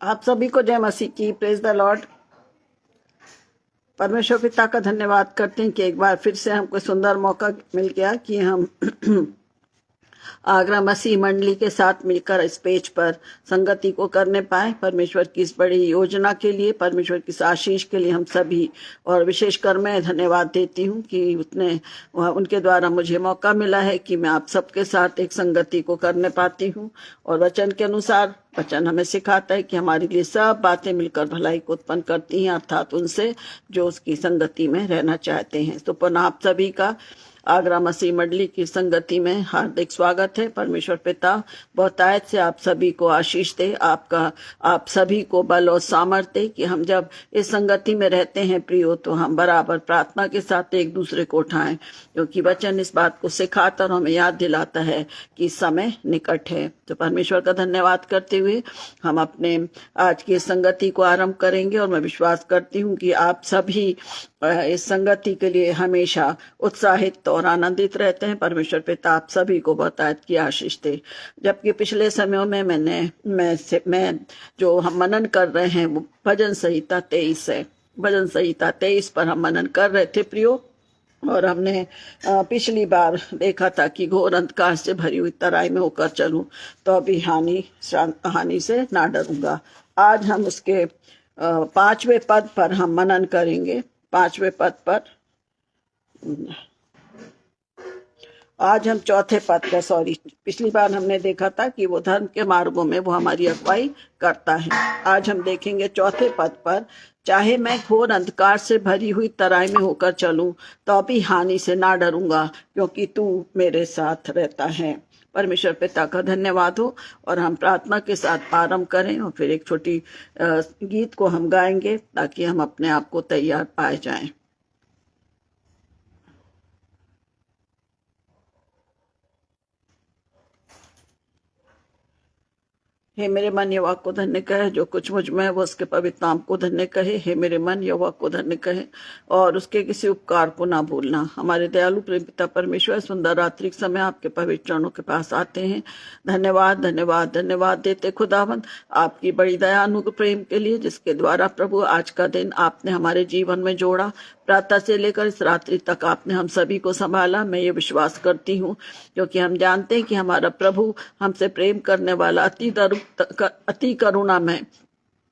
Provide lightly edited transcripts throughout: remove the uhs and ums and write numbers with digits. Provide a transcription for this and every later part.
आप सभी को जय मसीह की। Praise the Lord. परमेश्वर पिता का धन्यवाद करते हैं कि एक बार फिर से हमको सुंदर मौका मिल गया कि हम आगरा मसीह मंडली के साथ मिलकर इस पेज पर संगति को करने पाए। परमेश्वर की इस बड़ी योजना के लिए, परमेश्वर की इस आशीष के लिए हम सभी और विशेषकर मैं धन्यवाद देती हूँ कि उनके द्वारा मुझे मौका मिला है कि मैं आप सबके साथ एक संगति को करने पाती हूँ। और वचन के अनुसार वचन हमें सिखाता है कि हमारे लिए सब बातें मिलकर भलाई को उत्पन्न करती हैं, अर्थात उनसे जो उसकी संगति में रहना चाहते हैं। तो पुनः आप सभी का आगरा मसीह मंडली की संगति में हार्दिक स्वागत है। परमेश्वर पिता बहुतायत से आप सभी को आशीष दे, आप सभी को बल और सामर्थ्य दे कि हम जब इस संगति में रहते हैं प्रियो, तो हम बराबर प्रार्थना के साथ एक दूसरे को उठाएं, क्योंकि वचन इस बात को सिखाता और हमें याद दिलाता है कि समय निकट है। तो परमेश्वर का धन्यवाद करते हुए हम अपने आज की संगति को आरंभ करेंगे और मैं विश्वास करती हूँ कि आप सभी इस संगति के लिए हमेशा उत्साहित और आनंदित रहते हैं। परमेश्वर पिता आप सभी को बहुतायत की आशीष दे। जबकि पिछले समयों में मैं जो हम मनन कर रहे हैं वो भजन संहिता 23 है। भजन संहिता 23 पर हम मनन कर रहे थे प्रियो। और हमने पिछली बार देखा था कि घोर अंधकार से भरी हुई तराई में होकर चलूं तो अभी हानि से ना डरूंगा। आज हम उसके 5वें पद पर हम मनन करेंगे। 5वें पद पर आज हम चौथे पद का पिछली बार हमने देखा था कि वो धर्म के मार्गों में वो हमारी अगुवाई करता है। आज हम देखेंगे चौथे पद पर, चाहे मैं घोर अंधकार से भरी हुई तराई में होकर चलूं तो भी हानि से ना डरूंगा, क्योंकि तू मेरे साथ रहता है। परमेश्वर पिता का धन्यवाद हो। और हम प्रार्थना के साथ आरंभ करें और फिर एक छोटी गीत को हम गाएंगे ताकि हम अपने आप को तैयार पाए जाएं। हे मेरे मन यहोवा को धन्य कहे, जो कुछ मुझ में है वो उसके पवित्र नाम को धन्य कहे। हे मेरे मन यहोवा को धन्य कहे और उसके किसी उपकार को ना भूलना। हमारे दयालु प्रेम पिता परमेश्वर, सुंदर रात्रि के समय आपके पवित्र चरणों के पास आते हैं। धन्यवाद धन्यवाद धन्यवाद देते खुदावंद आपकी बड़ी दया अनुग्रह प्रेम के लिए, जिसके द्वारा प्रभु आज का दिन आपने हमारे जीवन में जोड़ा। प्रातः से लेकर इस रात्रि तक आपने हम सभी को संभाला। मैं ये विश्वास करती हूँ क्योंकि हम जानते हैं कि हमारा प्रभु हमसे प्रेम करने वाला अति करुणा में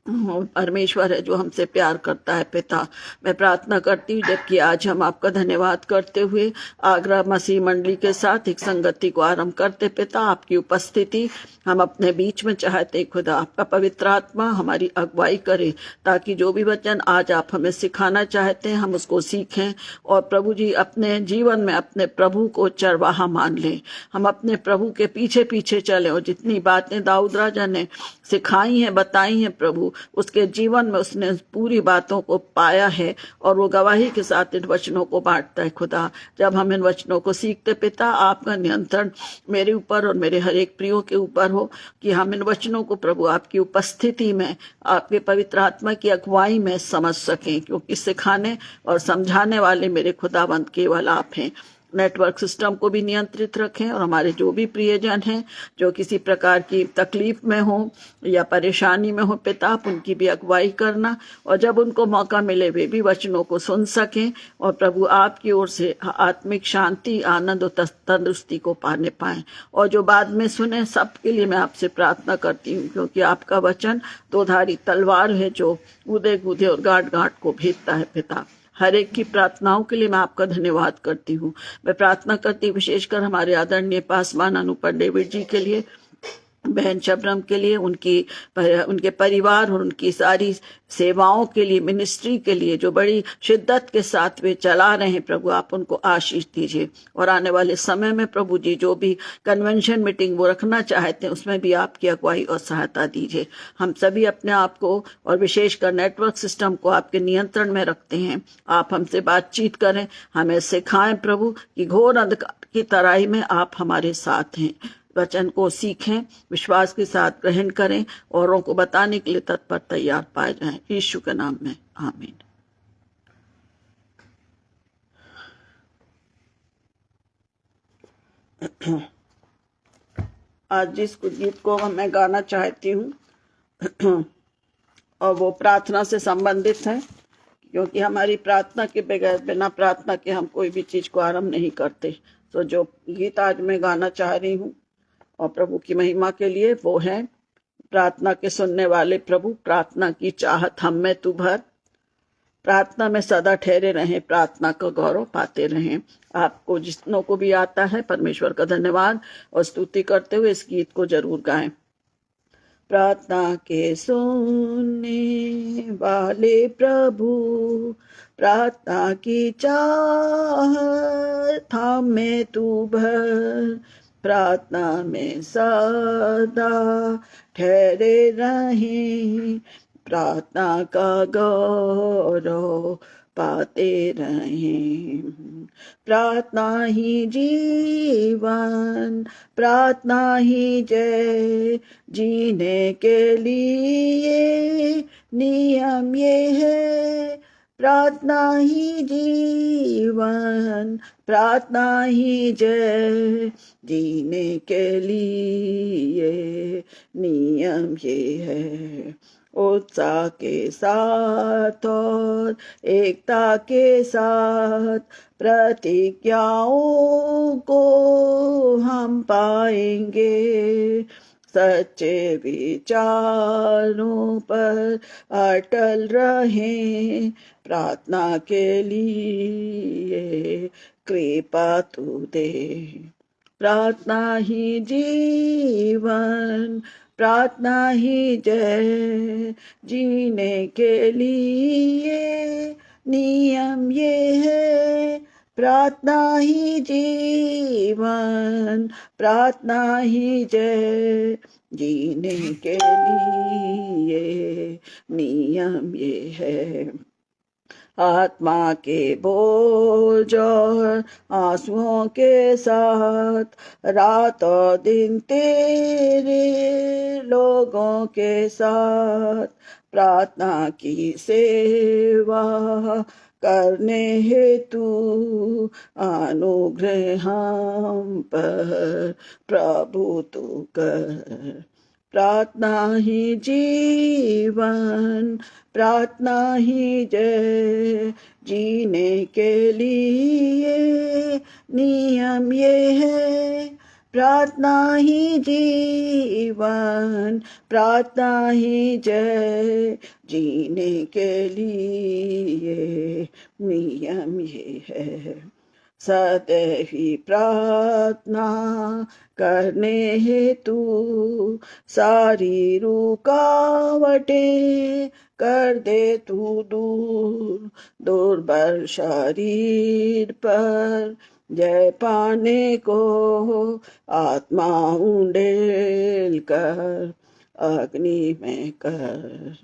परमेश्वर है, जो हमसे प्यार करता है। पिता, मैं प्रार्थना करती हूँ जबकि आज हम आपका धन्यवाद करते हुए आगरा मसीह मंडली के साथ एक संगति को आरंभ करते, पिता आपकी उपस्थिति हम अपने बीच में चाहते। खुदा आपका पवित्र आत्मा हमारी अगुवाई करे, ताकि जो भी वचन आज आप हमें सिखाना चाहते हैं हम उसको सीखें और प्रभु जी अपने जीवन में अपने प्रभु को चरवाहा मान लें। हम अपने प्रभु के पीछे पीछे चलें और जितनी बातें दाऊद राजा ने सिखाई हैं, बताई हैं प्रभु, उसके जीवन में उसने पूरी बातों को पाया है और वो गवाही के साथ इन वचनों को बांटता है। खुदा, जब हम इन वचनों को सीखते पिता, आपका नियंत्रण मेरे ऊपर और मेरे हर एक प्रियो के ऊपर हो कि हम इन वचनों को प्रभु आपकी उपस्थिति में, आपके पवित्र आत्मा की अगुवाई में समझ सकें, क्योंकि सिखाने और समझाने वाले मेरे खुदावंद केवल आप हैं। नेटवर्क सिस्टम को भी नियंत्रित रखें और हमारे जो भी प्रियजन हैं जो किसी प्रकार की तकलीफ में हो या परेशानी में हो पिता, आप उनकी भी अगुवाई करना और जब उनको मौका मिले वे भी वचनों को सुन सकें और प्रभु आपकी ओर से आत्मिक शांति, आनंद और तंदुरुस्ती को पाने पाएं। और जो बाद में सुने सबके लिए मैं आपसे प्रार्थना करती हूँ, क्योंकि आपका वचन दोधारी तलवार है जो कूदे कूदे और गांठ गांठ को भेदता है। पिता, हर एक की प्रार्थनाओं के लिए मैं आपका धन्यवाद करती हूँ। मैं प्रार्थना करती हूँ विशेषकर हमारे आदरणीय पासवान अनुपर डेविड जी के लिए, बहन शबनम के लिए, उनके परिवार और उनकी सारी सेवाओं के लिए, मिनिस्ट्री के लिए जो बड़ी शिद्दत के साथ वे चला रहे हैं। प्रभु आप उनको आशीष दीजिए और आने वाले समय में प्रभु जी जो भी कन्वेंशन मीटिंग वो रखना चाहते हैं उसमें भी आपकी अगुवाई और सहायता दीजिए। हम सभी अपने आप को और विशेषकर नेटवर्क सिस्टम को आपके नियंत्रण में रखते हैं। आप हमसे बातचीत करें, हमें सिखाएं प्रभु कि घोर अंधकार की तराई में आप हमारे साथ हैं। वचन को सीखें, विश्वास के साथ ग्रहण करें, औरों को बताने के लिए तत्पर तैयार पाए जाएं। यीशु के नाम में आमीन। आज जिस गीत को मैं गाना चाहती हूँ और वो प्रार्थना से संबंधित है, क्योंकि हमारी प्रार्थना के बगैर, बिना प्रार्थना के हम कोई भी चीज को आरंभ नहीं करते। तो जो गीत आज मैं गाना चाह रही हूँ और प्रभु की महिमा के लिए, वो है प्रार्थना के सुनने वाले प्रभु, प्रार्थना की चाहत हम में तू भर, प्रार्थना में सदा ठहरे रहें, प्रार्थना का गौरव पाते रहें। आपको जितनों को भी आता है परमेश्वर का धन्यवाद और स्तुति करते हुए इस गीत को जरूर गाएं। प्रार्थना के सुनने वाले प्रभु, प्रार्थना की चाहत हम में तू भर, प्रार्थना में सदा ठहरे रहें, प्रार्थना का गौरव पाते रहें। प्रार्थना ही जीवन, प्रार्थना ही जय, जीने के लिए नियम ये है, प्रार्थना ही जीवन, प्रार्थना ही जय, जीने के लिए नियम ये है। उत्साह के साथ और एकता के साथ प्रतिज्ञाओं को हम पाएंगे, सच्चे विचारों पर अटल रहें, प्रार्थना के लिए कृपा तू दे। प्रार्थना ही जीवन, प्रार्थना ही जय, जीने के लिए नियम ये है, प्रार्थना ही जीवन, प्रार्थना ही जय, जीने के लिए नियम ये है। आत्मा के बोझ और आंसुओं के साथ रात और दिन तेरे लोगों के साथ प्रार्थना की सेवा करने हेतु अनुग्रह हम पर प्रभु तू कर। प्रार्थना ही जीवन, प्रार्थना ही जय, जीने के लिए नियम ये है, प्रार्थना ही जीवन, प्रार्थना ही जय, जीने के लिए नियम ये है। सदैव ही प्रार्थना करने हेतु सारी रुकावटें कर दे तू दूर, दुर्बल शरीर पर जय पाने को आत्मा उंडेल कर अग्नि में कर।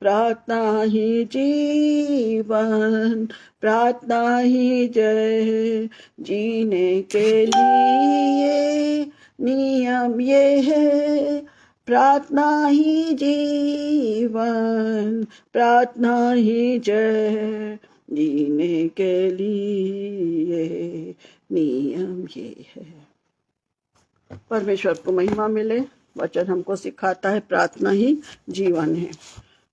प्रार्थना ही जीवन, प्रार्थना ही जय, जीने के लिए नियम ये है, प्रार्थना ही जीवन, प्रार्थना ही जय, जीने के लिए नियम ये है। परमेश्वर को महिमा मिले। वचन हमको सिखाता है प्रार्थना ही जीवन है।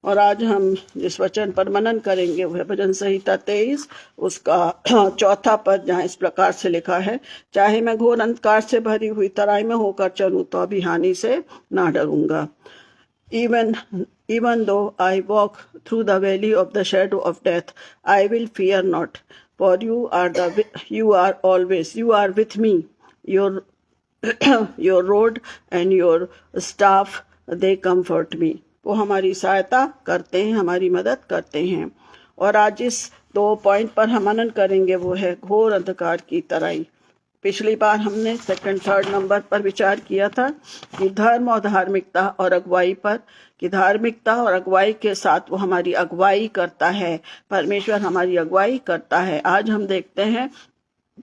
और आज हम जिस वचन पर मनन करेंगे वह भजन संहिता 23 उसका 4 पद, जहाँ इस प्रकार से लिखा है, चाहे मैं घोर अंधकार से भरी हुई तराई में होकर चलूं तो भी हानि से ना डरूंगा। Even though I walk through the valley of the shadow of death, I will fear not, for you are always, you are with me. Your your rod and your staff, they comfort me. वो हमारी सहायता करते हैं, हमारी मदद करते हैं। और आज इस 2 पॉइंट पर हम मनन करेंगे, वो है घोर अंधकार की तराई। पिछली बार हमने 2nd 3rd नंबर पर विचार किया था कि धर्म और धार्मिकता और अगुवाई पर, कि धार्मिकता और अगुवाई के साथ वो हमारी अगुवाई करता है, परमेश्वर हमारी अगुवाई करता है। आज हम देखते हैं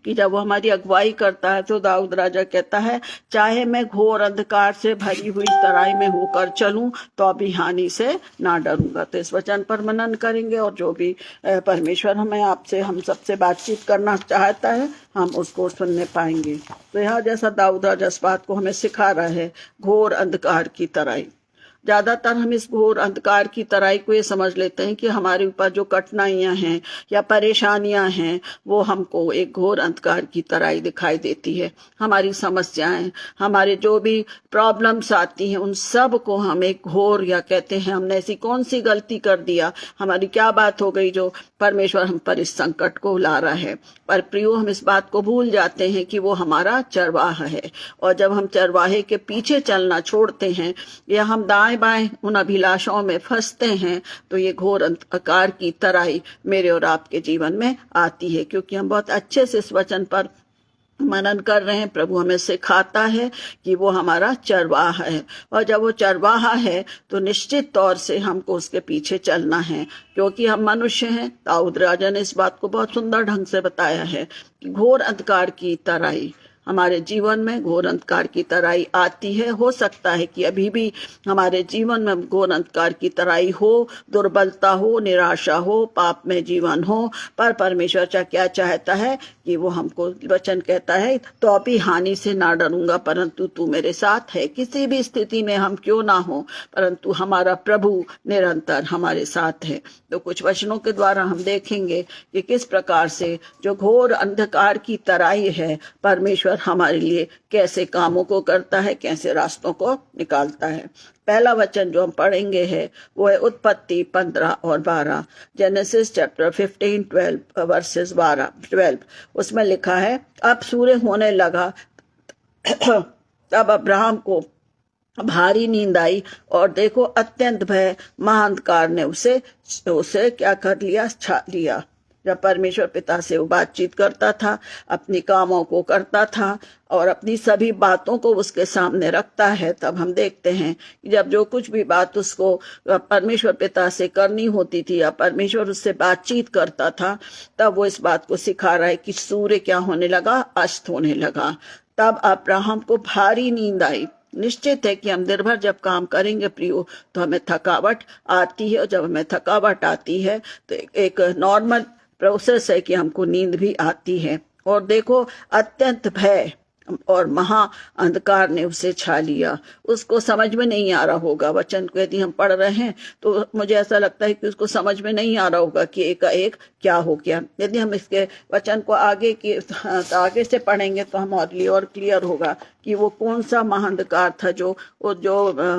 कि जब वो हमारी अगुवाई करता है तो दाऊद राजा कहता है, चाहे मैं घोर अंधकार से भरी हुई तराई में होकर चलूं तो भी हानि से ना डरूंगा। तो इस वचन पर मनन करेंगे और जो भी परमेश्वर हम सबसे बातचीत करना चाहता है हम उसको सुनने पाएंगे। तो यहाँ जैसा दाऊद राजा इस बात को हमें सिखा रहा है, घोर अंधकार की तराई। ज्यादातर हम इस घोर अंधकार की तराई को ये समझ लेते हैं कि हमारे ऊपर जो कठिनाइयां हैं या परेशानियां हैं वो हमको एक घोर अंधकार की तराई दिखाई देती है। हमारी समस्याएं, हमारे जो भी प्रॉब्लम्स आती हैं, उन सब को हम एक घोर, या कहते हैं हमने ऐसी कौन सी गलती कर दिया, हमारी क्या बात हो गई जो परमेश्वर हम पर इस संकट को ला रहा है। पर प्रियो, हम इस बात को भूल जाते हैं कि वो हमारा चरवाहा है, और जब हम चरवाहे के पीछे चलना छोड़ते हैं या हम दाएं बाएं उन अभिलाषाओं में फंसते हैं, तो ये घोर अंधकार की तराई मेरे और आपके जीवन में आती है। क्योंकि हम बहुत अच्छे से इस वचन पर मनन कर रहे हैं, प्रभु हमें सिखाता है कि वो हमारा चरवाहा है, और जब वो चरवाहा है तो निश्चित तौर से हमको उसके पीछे चलना है, क्योंकि हम मनुष्य हैं। दाऊद राजा ने इस बात को बहुत सुंदर ढंग से बताया है कि घोर अंधकार की तराई हमारे जीवन में, घोर अंधकार की तराई आती है। हो सकता है कि अभी भी हमारे जीवन में घोर अंधकार की तराई हो, दुर्बलता हो, निराशा हो, पाप में जीवन हो, पर परमेश्वर क्या चाहता है कि वो हमको, वचन कहता है, तो अभी हानि से ना डरूंगा परंतु तू मेरे साथ है। किसी भी स्थिति में हम क्यों ना हो, परंतु हमारा प्रभु निरंतर हमारे साथ है। तो कुछ वचनों के द्वारा हम देखेंगे कि किस प्रकार से जो घोर अंधकार की तराई है, परमेश्वर हमारे लिए कैसे कामों को करता है, कैसे रास्तों को निकालता है। पहला वचन जो हम पढ़ेंगे है वो है उत्पत्ति 15 और 12, जेनेसिस चैप्टर 15 वर्सेस 12। उसमें लिखा है, अब सूर्य होने लगा तब अब्राहम को भारी नींद आई, और देखो अत्यंत भय महाअंधकार ने उसे क्या कर लिया, छा लिया। जब परमेश्वर पिता से वो बातचीत करता था, अपनी कामों को करता था और अपनी सभी बातों को उसके सामने रखता है, तब हम देखते हैं कि जब जो कुछ भी बात उसको परमेश्वर पिता से करनी होती थी या परमेश्वर उससे बातचीत करता था, तब वो इस बात को सिखा रहा है कि सूर्य क्या होने लगा, अस्त होने लगा। तब अब्राहम को भारी नींद आई। निश्चित है कि हम दिन भर जब काम करेंगे प्रियो, तो हमें थकावट आती है, और जब हमें थकावट आती है तो एक नॉर्मल प्रोसेस है कि हमको नींद भी आती है। और देखो अत्यंत भय और महा अंधकार ने उसे छा लिया। उसको समझ में नहीं आ रहा होगा, वचन को यदि हम पढ़ रहे हैं तो मुझे ऐसा लगता है कि उसको समझ में नहीं आ रहा होगा कि एक क्या हो गया। यदि हम इसके वचन को आगे से पढ़ेंगे तो हम और क्लियर होगा कि वो कौन सा महाअंधकार था जो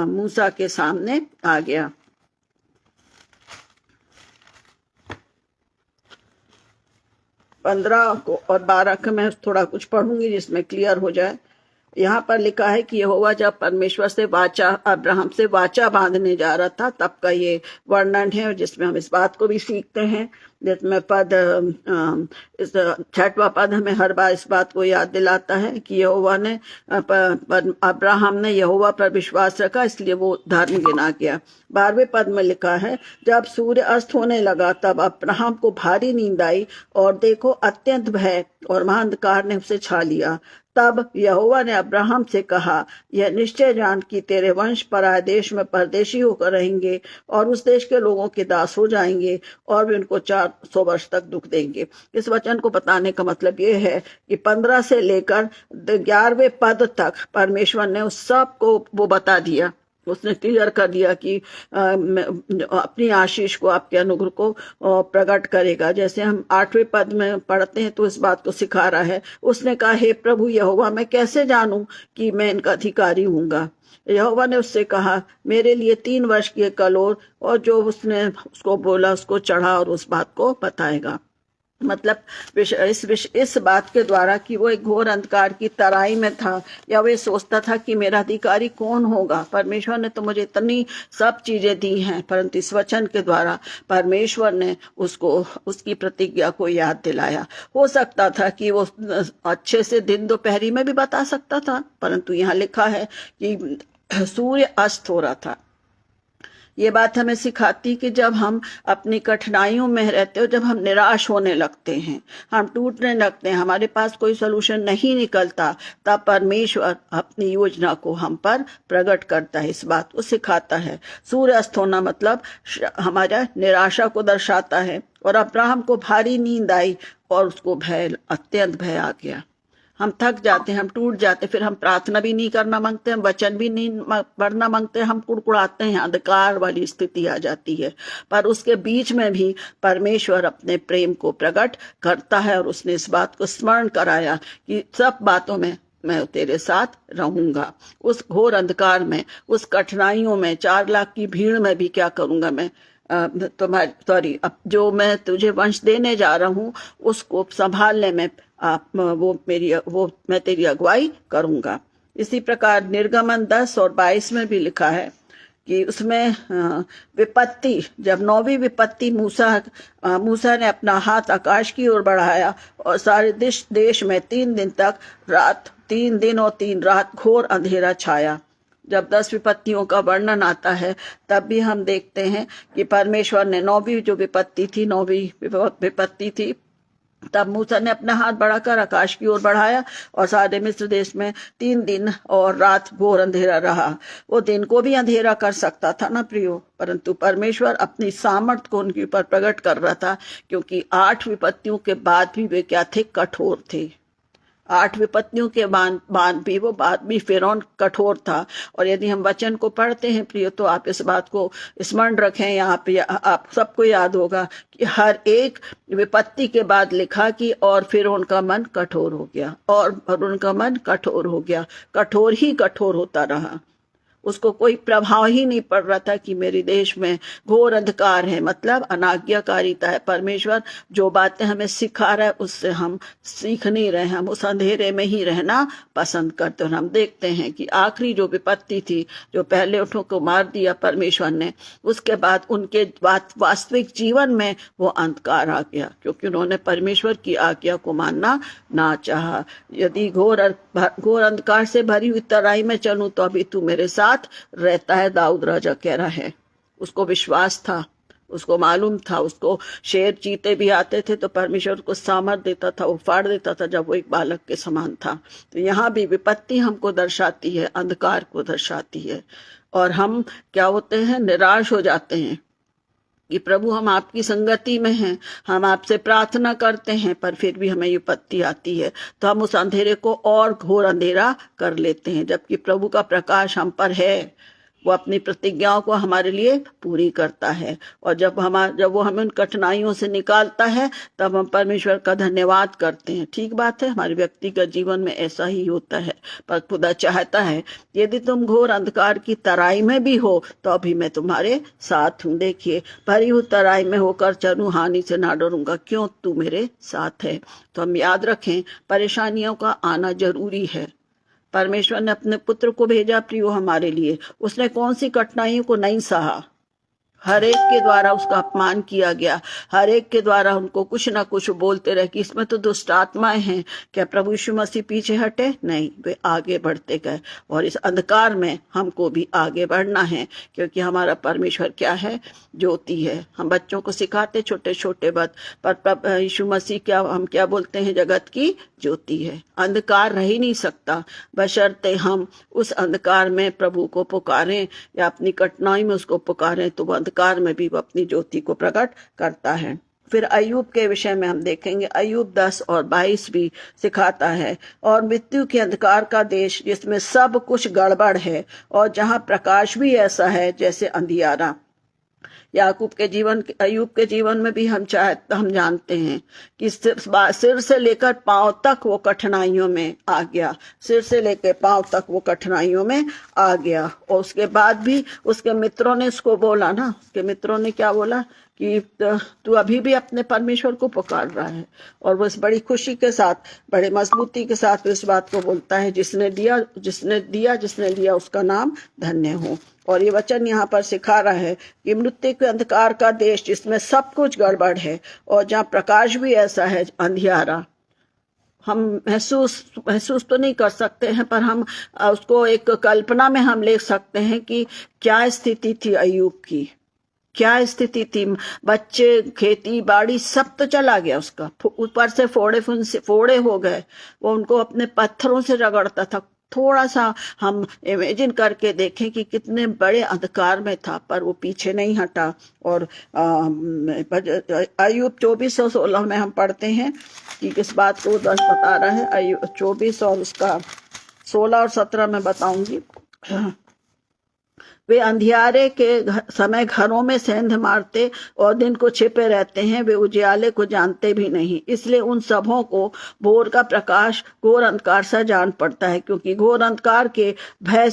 मूसा के सामने आ गया। 15 और 12 का मैं थोड़ा कुछ पढ़ूंगी जिसमें क्लियर हो जाए। यहाँ पर लिखा है कि यहोवा जब परमेश्वर से अब्राहम से वाचा बांधने जा रहा था, तब का ये वर्णन है, जिसमें हम इस बात को भी सीखते हैं, जिसमें इस 6वां पद हमें हर बार इस बात को याद दिलाता है कि अब्राहम ने यहोवा पर विश्वास रखा, इसलिए वो धर्म गिना गया। 12वें पद में लिखा है, जब सूर्य अस्त होने लगा तब अब्राहम को भारी नींद आई, और देखो अत्यंत भय और महाअंधकार ने उसे छा लिया। तब यहोवा ने अब्राहम से कहा, यह निश्चय जान कि तेरे वंश पराए देश में परदेशी होकर रहेंगे और उस देश के लोगों के दास हो जाएंगे, और वे उनको 400 वर्ष तक दुख देंगे। इस वचन को बताने का मतलब ये है कि 15 से लेकर 11वें पद तक परमेश्वर ने उस सब को वो बता दिया, उसने क्लियर कर दिया कि अपनी आशीष को, आपके अनुग्रह को प्रकट करेगा। जैसे हम 8वें पद में पढ़ते हैं तो इस बात को सिखा रहा है, उसने कहा, हे प्रभु यहोवा, मैं कैसे जानूं कि मैं इनका अधिकारी हूँगा। यहोवा ने उससे कहा, मेरे लिए 3 वर्ष की कलोर, और जो उसने उसको बोला उसको चढ़ा और उस बात को बताएगा। मतलब इस बात के द्वारा कि वो एक घोर अंधकार की तराई में था, या वो सोचता था कि मेरा अधिकारी कौन होगा, परमेश्वर ने तो मुझे इतनी सब चीजें दी हैं, परंतु इस वचन के द्वारा परमेश्वर ने उसको उसकी प्रतिज्ञा को याद दिलाया। हो सकता था कि वो अच्छे से दिन दोपहरी में भी बता सकता था, परंतु यहाँ लिखा है कि सूर्य अस्त हो रहा था। ये बात हमें सिखाती कि जब हम अपनी कठिनाइयों में रहते हो, जब हम निराश होने लगते हैं, हम टूटने लगते हैं, हमारे पास कोई सलूशन नहीं निकलता, तब परमेश्वर अपनी योजना को हम पर प्रकट करता है, इस बात को सिखाता है। सूर्य अस्त होना मतलब हमारा निराशा को दर्शाता है। और अब्राहम को भारी नींद आई और उसको अत्यंत भय आ गया। हम थक जाते हैं, हम टूट जाते हैं, फिर हम प्रार्थना भी नहीं करना मांगते, हम वचन भी नहीं पढ़ना मांगते, हम कुड़कुड़ाते हैं, अंधकार वाली स्थिति आ जाती है। पर उसके बीच में भी परमेश्वर अपने प्रेम को प्रकट करता है और उसने इस बात को स्मरण कराया कि सब बातों में मैं तेरे साथ रहूंगा। उस घोर अंधकार में, उस कठिनाइयों में, 4 लाख की भीड़ में भी क्या करूंगा मैं, तुम्हारी सॉरी अब जो मैं तुझे वंश देने जा रहा हूँ उसको संभालने में वो मैं तेरी अगुवाई करूंगा। इसी प्रकार निर्गमन 10 और 22 में भी लिखा है कि उसमें विपत्ति, जब 9वीं विपत्ति मूसा ने अपना हाथ आकाश की ओर बढ़ाया और सारे देश में 3 दिन तक 3 दिन और 3 रात घोर अंधेरा छाया। जब 10 विपत्तियों का वर्णन आता है तब भी हम देखते हैं कि परमेश्वर ने 9वीं जो विपत्ति थी, 9वीं विपत्ति थी, तब मूसा ने अपना हाथ बढ़ाकर आकाश की ओर बढ़ाया और सारे मिस्र देश में 3 दिन और रात घोर अंधेरा रहा। वो दिन को भी अंधेरा कर सकता था ना प्रियो, परंतु परमेश्वर अपनी सामर्थ को उनके ऊपर प्रकट कर रहा था, क्योंकि 8 विपत्तियों के बाद भी वे क्या थे, कठोर थे। 8 विपत्तियों के बाद भी फिरौन कठोर था। और यदि हम वचन को पढ़ते हैं प्रियो, तो आप इस बात को स्मरण रखें, यहाँ पे आप सबको याद होगा कि हर एक विपत्ति के बाद लिखा कि और फिर उनका मन कठोर हो गया, और उनका मन कठोर हो गया, कठोर ही कठोर होता रहा। उसको कोई प्रभाव ही नहीं पड़ रहा था कि मेरे देश में घोर अंधकार है, मतलब अनाज्ञाकारिता है। परमेश्वर जो बातें हमें सिखा रहा है उससे हम सीख नहीं रहे, हम उस अंधेरे में ही रहना पसंद करते। और हम देखते हैं कि आखिरी जो विपत्ति थी, जो पहले उठों को मार दिया परमेश्वर ने, उसके बाद उनके वास्तविक जीवन में वो अंधकार आ गया, क्योंकि उन्होंने परमेश्वर की आज्ञा को मानना ना चाहा। यदि घोर अंधकार से भरी हुई तराई में चलूं तो अभी तू मेरे साथ रहता है, दाऊद राजा कह रहा है। उसको विश्वास था, उसको मालूम था, उसको शेर चीते भी आते थे तो परमेश्वर उसको सामर्थ देता था, वो फाड़ देता था जब वो एक बालक के समान था। तो यहाँ भी विपत्ति हमको दर्शाती है, अंधकार को दर्शाती है, और हम क्या होते हैं, निराश हो जाते हैं कि प्रभु हम आपकी संगति में हैं, हम आपसे प्रार्थना करते हैं, पर फिर भी हमें विपत्ति आती है तो हम उस अंधेरे को और घोर अंधेरा कर लेते हैं। जबकि प्रभु का प्रकाश हम पर है, वो अपनी प्रतिज्ञाओं को हमारे लिए पूरी करता है। और जब वो हमें उन कठिनाइयों से निकालता है तब हम परमेश्वर का धन्यवाद करते हैं। ठीक बात है, हमारे व्यक्तिगत जीवन में ऐसा ही होता है, पर खुदा चाहता है यदि तुम घोर अंधकार की तराई में भी हो तो अभी मैं तुम्हारे साथ हूँ। देखिए, भरी हुई तराई में होकर चलूं, हानि से ना डरूंगा, क्यों, तू मेरे साथ है। तो हम याद रखें, परेशानियों का आना जरूरी है। परमेश्वर ने अपने पुत्र को भेजा प्रियो हमारे लिए, उसने कौन सी कठिनाइयों को नहीं सहा। हर एक के द्वारा उसका अपमान किया गया, हर एक के द्वारा उनको कुछ ना कुछ बोलते रहे कि इसमें तो दुष्ट आत्माएं हैं। क्या प्रभु यीशु मसीह पीछे हटे? नहीं, वे आगे बढ़ते गए। और इस अंधकार में हमको भी आगे बढ़ना है, क्योंकि हमारा परमेश्वर क्या है, ज्योति है। हम बच्चों को सिखाते छोटे छोटे बात, पर यीशु मसीह हम क्या बोलते हैं, जगत की ज्योति है। अंधकार रह ही नहीं सकता बशर्ते हम उस अंधकार में प्रभु को पुकारें या अपनी कठिनाई में उसको पुकारें, तो वो अंधकार में भी वो अपनी ज्योति को प्रकट करता है। फिर अय्यूब के विषय में हम देखेंगे, अय्यूब 10 और 22 भी सिखाता है, और मृत्यु के अंधकार का देश जिसमें सब कुछ गड़बड़ है और जहां प्रकाश भी ऐसा है जैसे अंधियारा। अय्यूब के जीवन में भी हम जानते हैं कि सिर से लेकर पांव तक वो कठिनाइयों में आ गया, सिर से लेकर पांव तक वो कठिनाइयों में आ गया। और उसके बाद भी उसके मित्रों ने उसको बोला ना, उसके मित्रों ने क्या बोला कि तू अभी भी अपने परमेश्वर को पुकार रहा है। और वो इस बड़ी खुशी के साथ, बड़े मजबूती के साथ इस बात को बोलता है, जिसने लिया उसका नाम धन्य हो। और ये वचन यहाँ पर सिखा रहा है कि मृत्यु के अंधकार का देश जिसमें सब कुछ गड़बड़ है और जहाँ प्रकाश भी ऐसा है अंधियारा। हम महसूस तो नहीं कर सकते हैं, पर हम उसको एक कल्पना में हम ले सकते हैं कि क्या स्थिति थी अय्यूब की, क्या स्थिति थी। बच्चे, खेती बाड़ी सब तो चला गया उसका, ऊपर से फोड़े हो गए। वो उनको अपने पत्थरों से रगड़ता था, थोड़ा सा हम इमेजिन करके देखें कि कितने बड़े अंधकार में था, पर वो पीछे नहीं हटा। और अय्यूब 24:16 में हम पढ़ते हैं कि किस बात को दस बता रहा है। अय्यूब 24 और उसका 16 और 17 में बताऊंगी। वे अंधियारे के समय घरों में सेंध मारते और दिन को छिपे रहते हैं, वे उजियाले को जानते भी नहीं। इसलिए उन सबों को भोर का प्रकाश घोर अंधकार सा जान पड़ता है, क्योंकि घोर अंधकार के भय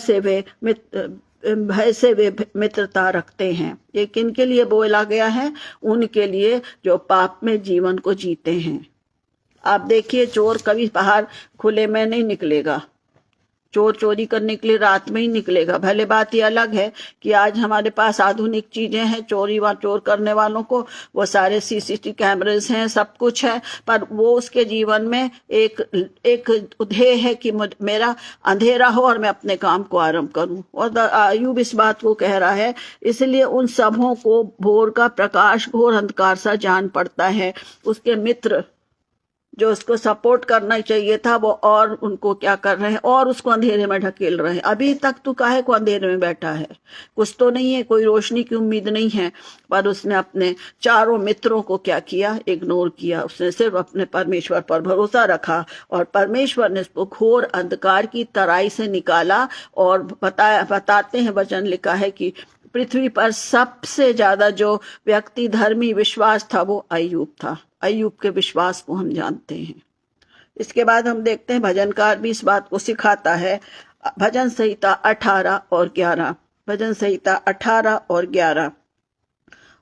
से वे मित्रता रखते हैं। ये किन के लिए बोला गया है? उनके लिए जो पाप में जीवन को जीते हैं। आप देखिए, चोर कभी बाहर खुले में नहीं निकलेगा। चोर चोरी करने के लिए रात में ही निकलेगा। भले बात ये अलग है कि आज हमारे पास आधुनिक चीजें हैं, चोर करने वालों को वो सारे सीसीटीवी कैमरेज हैं, सब कुछ है, पर वो उसके जीवन में एक ध्येय है कि मेरा अंधेरा हो और मैं अपने काम को आरंभ करूं। और अय्यूब इस बात को कह रहा है, इसलिए उन सबों को भोर का प्रकाश घोर अंधकार सा जान पड़ता है। उसके मित्र जो उसको सपोर्ट करना चाहिए था, वो और उनको क्या कर रहे हैं, और उसको अंधेरे में ढकेल रहे हैं। अभी तक तू काहे को अंधेरे में बैठा है? कुछ तो नहीं है, कोई रोशनी की उम्मीद नहीं है। पर उसने अपने चारों मित्रों को क्या किया? इग्नोर किया। उसने सिर्फ अपने परमेश्वर पर भरोसा रखा और परमेश्वर ने उसको घोर अंधकार की तराई से निकाला। और बताते हैं, वचन लिखा है कि पृथ्वी पर सबसे ज्यादा जो व्यक्ति धर्मी विश्वास था वो अय्यूब था। अय्यूब के विश्वास को हम जानते हैं। इसके बाद हम देखते हैं, भजनकार भी इस बात को सिखाता है। भजन संहिता 18 और 11। भजन संहिता 18 और 11।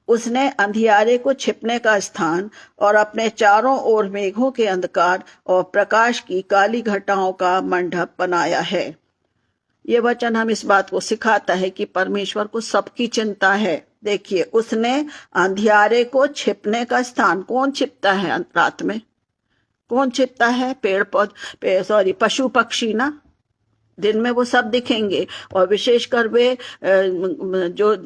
उसने अंधियारे को छिपने का स्थान और अपने चारों ओर मेघों के अंधकार और प्रकाश की काली घटाओं का मंडप बनाया है। ये वचन हम इस बात को सिखाता है कि परमेश्वर को सबकी चिंता है। देखिए, उसने अंधियारे को छिपने का स्थान। कौन छिपता है रात में? कौन छिपता है? पेड़ पौधे, पशु पक्षी ना। दिन में वो सब दिखेंगे, और विशेषकर वे जो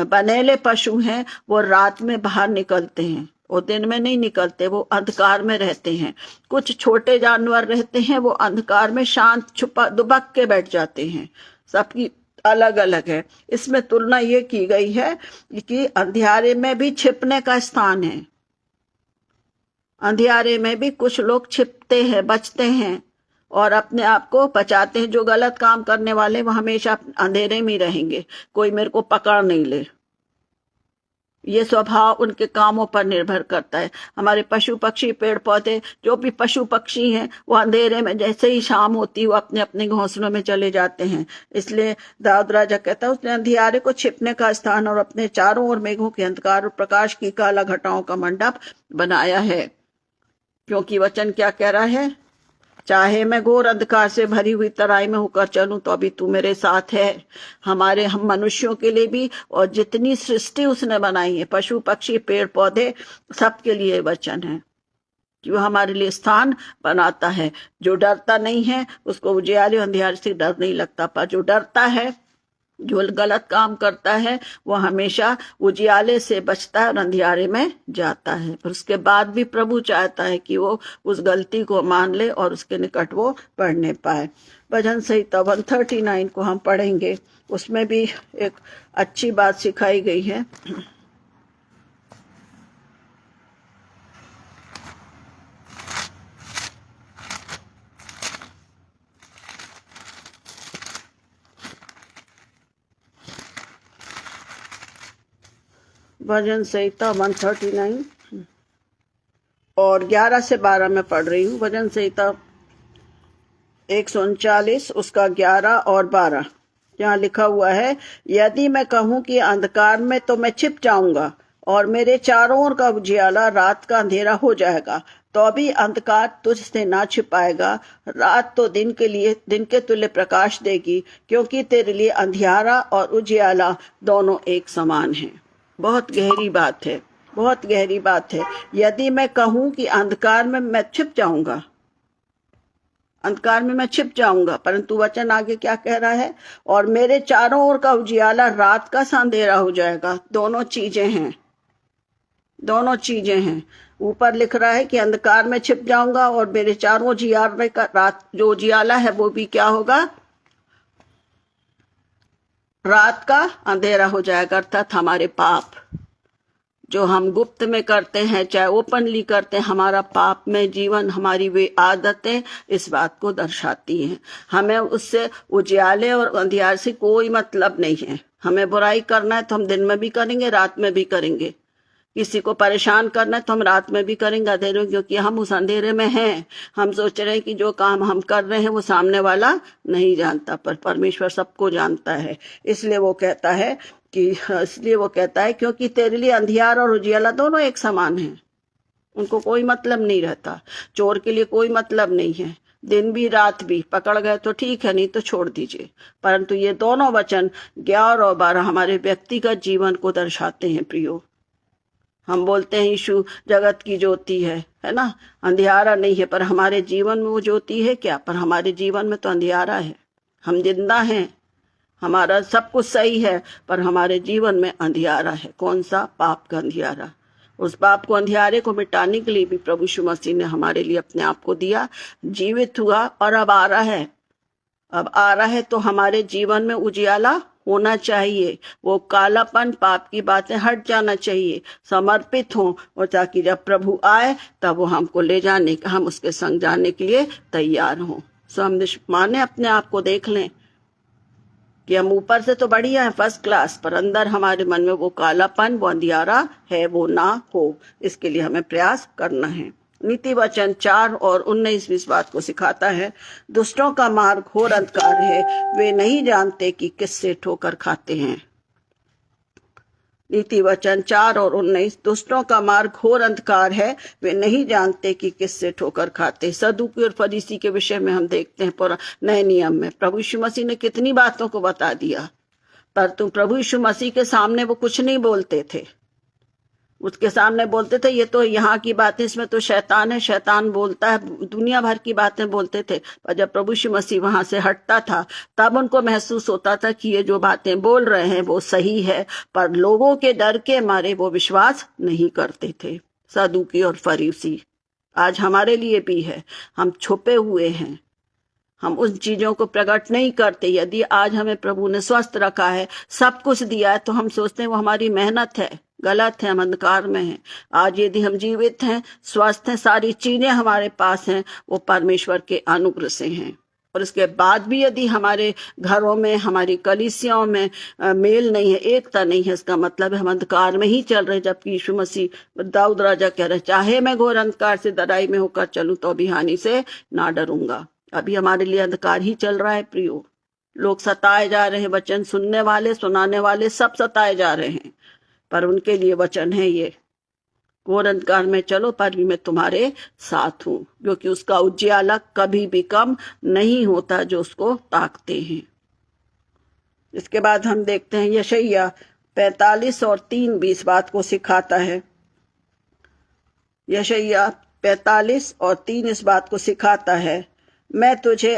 बनेले पशु हैं वो रात में बाहर निकलते हैं, वो दिन में नहीं निकलते, वो अंधकार में रहते हैं। कुछ छोटे जानवर रहते हैं, वो अंधकार में शांत छुपा दुबक के बैठ जाते हैं। सबकी अलग अलग है। इसमें तुलना ये की गई है कि अंधियारे में भी छिपने का स्थान है। अंधियारे में भी कुछ लोग छिपते हैं, बचते हैं और अपने आप को बचाते हैं। जो गलत काम करने वाले वो हमेशा अंधेरे में रहेंगे, कोई मेरे को पकड़ नहीं ले। ये स्वभाव उनके कामों पर निर्भर करता है। हमारे पशु पक्षी, पेड़ पौधे, जो भी पशु पक्षी हैं, वो अंधेरे में जैसे ही शाम होती वो अपने अपने घोंसलों में चले जाते हैं। इसलिए दाऊद राजा कहता है, उसने अंधियारे को छिपने का स्थान और अपने चारों ओर मेघों के अंधकार और प्रकाश की काला घटाओं का मंडप बनाया है। क्योंकि वचन क्या कह रहा है? चाहे मैं घोर अंधकार से भरी हुई तराई में होकर चलूं तो अभी तू मेरे साथ है। हम मनुष्यों के लिए भी, और जितनी सृष्टि उसने बनाई है, पशु पक्षी पेड़ पौधे, सबके लिए वचन है कि वो हमारे लिए स्थान बनाता है। जो डरता नहीं है उसको उजियाले अंधियारे से डर नहीं लगता, पर जो डरता है, जो गलत काम करता है, वो हमेशा उजियाले से बचता है और अंधियारे में जाता है। पर उसके बाद भी प्रभु चाहता है कि वो उस गलती को मान ले और उसके निकट वो पढ़ने पाए। भजन संहिता 139 को हम पढ़ेंगे। उसमें भी एक अच्छी बात सिखाई गई है। भजन संहिता 139 और 11 से 12 में पढ़ रही हूँ। भजन संहिता 139 उसका 11 और 12। यहाँ लिखा हुआ है, यदि मैं कहूँ कि अंधकार में तो मैं छिप जाऊंगा और मेरे चारों ओर का उजियाला रात का अंधेरा हो जाएगा, तो भी अंधकार तुझसे ना छिपाएगा। रात तो दिन के तुल्य प्रकाश देगी, क्योंकि तेरे लिए अंधियारा और उजियाला दोनों एक समान हैं। बहुत गहरी बात है, बहुत गहरी बात है। यदि मैं कहूं कि अंधकार में मैं छिप जाऊंगा, अंधकार में मैं छिप जाऊंगा, परंतु वचन आगे क्या कह रहा है? और मेरे चारों ओर का उजियाला रात का सा अंधेरा हो जाएगा। दोनों चीजें हैं, दोनों चीजें हैं। ऊपर लिख रहा है कि अंधकार में छिप जाऊंगा और मेरे चारों उजियाले का रात जो उजियाला है वो भी क्या होगा? रात का अंधेरा हो जाएगा, अर्थात हमारे पाप जो हम गुप्त में करते हैं चाहे ओपनली करते हैं, हमारा पाप में जीवन, हमारी वे आदतें इस बात को दर्शाती हैं। हमें उससे उजियाले और अंधियार से कोई मतलब नहीं है। हमें बुराई करना है तो हम दिन में भी करेंगे, रात में भी करेंगे। किसी को परेशान करना है तो हम रात में भी करेंगे, अंधेरे में, क्योंकि हम उस अंधेरे में हैं। हम सोच रहे हैं कि जो काम हम कर रहे हैं वो सामने वाला नहीं जानता, पर परमेश्वर सबको जानता है। इसलिए वो कहता है क्योंकि तेरे लिए अंधियार और उजियाला दोनों एक समान हैं। उनको कोई मतलब नहीं रहता। चोर के लिए कोई मतलब नहीं है, दिन भी रात भी। पकड़ गए तो ठीक है, नहीं तो छोड़ दीजिए। परंतु ये दोनों वचन 11 और 12 हमारे व्यक्तिगत जीवन को दर्शाते हैं प्रियो। हम बोलते हैं यीशु जगत की ज्योति है ना, अंधियारा नहीं है, पर हमारे जीवन में वो ज्योति है क्या? पर हमारे जीवन में तो अंधियारा है। हम जिंदा हैं, हमारा सब कुछ सही है, पर हमारे जीवन में अंधियारा है। कौन सा? पाप का अंधियारा। उस पाप को, अंधियारे को मिटाने के लिए भी प्रभु यीशु मसीह ने हमारे लिए अपने आप को दिया, जीवित हुआ और अब आ रहा है। तो हमारे जीवन में उजियाला होना चाहिए। वो कालापन, पाप की बातें हट जाना चाहिए, समर्पित हो, और ताकि जब प्रभु आए तब वो हमको ले जाने, हम उसके संग जाने के लिए तैयार हों। सो हम माने अपने आप को देख लें कि हम ऊपर से तो बढ़िया है, फर्स्ट क्लास, पर अंदर हमारे मन में वो कालापन, वो अंधियारा है, वो ना हो। इसके लिए हमें प्रयास करना है। नीति वचन 4 और 19 इस बात को सिखाता है। दुष्टों का मार्ग घोर अंधकार है, वे नहीं जानते कि किससे ठोकर खाते हैं। नीति वचन 4 और 19, दुष्टों का मार्ग घोर अंधकार है, वे नहीं जानते कि किससे ठोकर खाते। सदूकी और फरीसी के विषय में हम देखते हैं नए नियम में प्रभु यीशु मसीह ने कितनी बातों को बता दिया, पर तुम प्रभु यीशु मसीह के सामने वो कुछ नहीं बोलते थे। उसके सामने बोलते थे ये तो यहाँ की बातें, इसमें तो शैतान है, शैतान बोलता है, दुनिया भर की बातें बोलते थे। पर जब प्रभु यीशु मसीह वहां से हटता था तब उनको महसूस होता था कि ये जो बातें बोल रहे हैं वो सही है, पर लोगों के डर के मारे वो विश्वास नहीं करते थे। सदूकी और फरीसी आज हमारे लिए भी है। हम छुपे हुए हैं, हम उन चीजों को प्रकट नहीं करते। यदि आज हमें प्रभु ने स्वस्थ रखा है, सब कुछ दिया है, तो हम सोचते हैं वो हमारी मेहनत है। गलत है, हम अंधकार में हैं। आज यदि हम जीवित हैं, स्वस्थ हैं, सारी चीजें हमारे पास हैं, वो परमेश्वर के अनुग्रह से हैं। और इसके बाद भी यदि हमारे घरों में, हमारी कलीसियाओं में मेल नहीं है, एकता नहीं है, इसका मतलब है हम अंधकार में ही चल रहे। जबकि यीशु मसीह, दाऊद राजा कह रहे, चाहे मैं घोर अंधकार से दराई में होकर चलूं तो भी हानि से ना डरूंगा। अभी हमारे लिए अंधकार ही चल रहा है प्रियो। लोग सताए जा रहे हैं, वचन सुनने वाले, सुनाने वाले सब सताए जा रहे हैं, पर उनके लिए वचन है ये, घोर अंधकार में चलो पर भी मैं तुम्हारे साथ हूं, क्योंकि उसका उजियाला कभी भी कम नहीं होता जो उसको ताकते हैं। इसके बाद हम देखते हैं यशायाह 45 और 3 भी इस बात को सिखाता है। यशायाह 45 और 3 इस बात को सिखाता है, मैं तुझे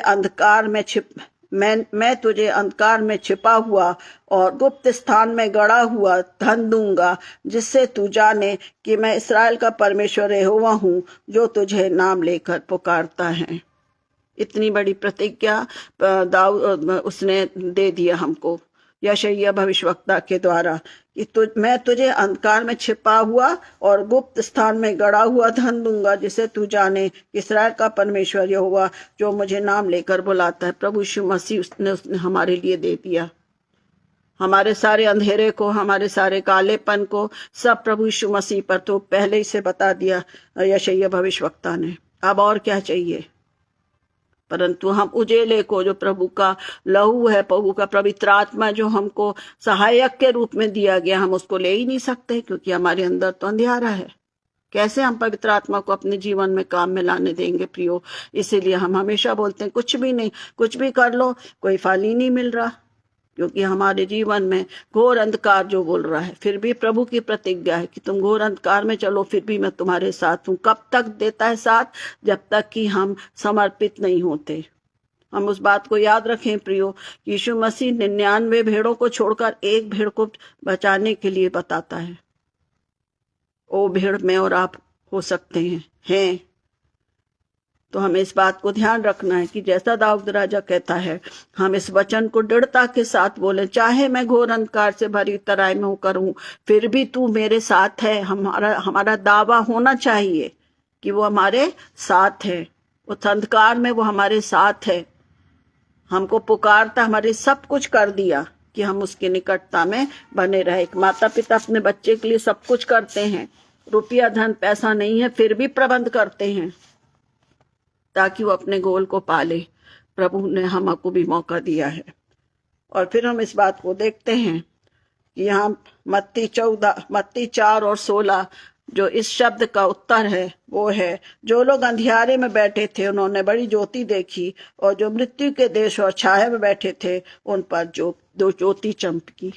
अंधकार में छिपा हुआ और गुप्त स्थान में गड़ा हुआ धन दूंगा, जिससे तू जाने कि मैं इस्राएल का परमेश्वर यहोवा हूं, जो तुझे नाम लेकर पुकारता है। इतनी बड़ी प्रतिज्ञा उसने दे दिया हमको यशायाह भविष्यवक्ता के द्वारा कि मैं तुझे अंधकार में छिपा हुआ और गुप्त स्थान में गड़ा हुआ धन दूंगा, जिसे तू जाने इस्राएल का परमेश्वर यहोवा, जो मुझे नाम लेकर बुलाता है। प्रभु यीशु मसीह उसने हमारे लिए दे दिया। हमारे सारे अंधेरे को, हमारे सारे कालेपन को सब प्रभु यीशु मसीह पर तो पहले ही से बता दिया यशायाह भविष्यवक्ता ने। अब और क्या चाहिए? परंतु हम उजेले को, जो प्रभु का लहू है, प्रभु का पवित्र आत्मा जो हमको सहायक के रूप में दिया गया, हम उसको ले ही नहीं सकते, क्योंकि हमारे अंदर तो अंधियारा है। कैसे हम पवित्र आत्मा को अपने जीवन में काम में लाने देंगे प्रियो? इसीलिए हम हमेशा बोलते हैं कुछ भी नहीं, कुछ भी कर लो, कोई फल ही नहीं मिल रहा, क्योंकि हमारे जीवन में घोर अंधकार जो बोल रहा है। फिर भी प्रभु की प्रतिज्ञा है कि तुम घोर अंधकार में चलो, फिर भी मैं तुम्हारे साथ हूं। कब तक देता है साथ? जब तक कि हम समर्पित नहीं होते। हम उस बात को याद रखें प्रियो, यीशु मसीह 99 भेड़ों को छोड़कर एक भेड़ को बचाने के लिए बताता है। ओ भेड़ मैं और आप हो सकते हैं। तो हमें इस बात को ध्यान रखना है कि जैसा दाऊद राजा कहता है, हम इस वचन को दृढ़ता के साथ बोले, चाहे मैं घोर अंधकार से भरी तराई में होकर हूं, फिर भी तू मेरे साथ है। हमारा दावा होना चाहिए कि वो हमारे साथ है, उस अंधकार में वो हमारे साथ है। हमको पुकारता, हमारे सब कुछ कर दिया कि हम उसकी निकटता में बने रहे। एक माता पिता अपने बच्चे के लिए सब कुछ करते हैं, रुपया धन पैसा नहीं है फिर भी प्रबंध करते हैं ताकि वो अपने गोल को पाले। प्रभु ने हमको भी मौका दिया है। और फिर हम इस बात को देखते हैं कि यहाँ मत्ती 4 और 16 जो इस शब्द का उत्तर है वो है, जो लोग अंधियारे में बैठे थे उन्होंने बड़ी ज्योति देखी, और जो मृत्यु के देश और छाया में बैठे थे उन पर जो दो ज्योति चमकी।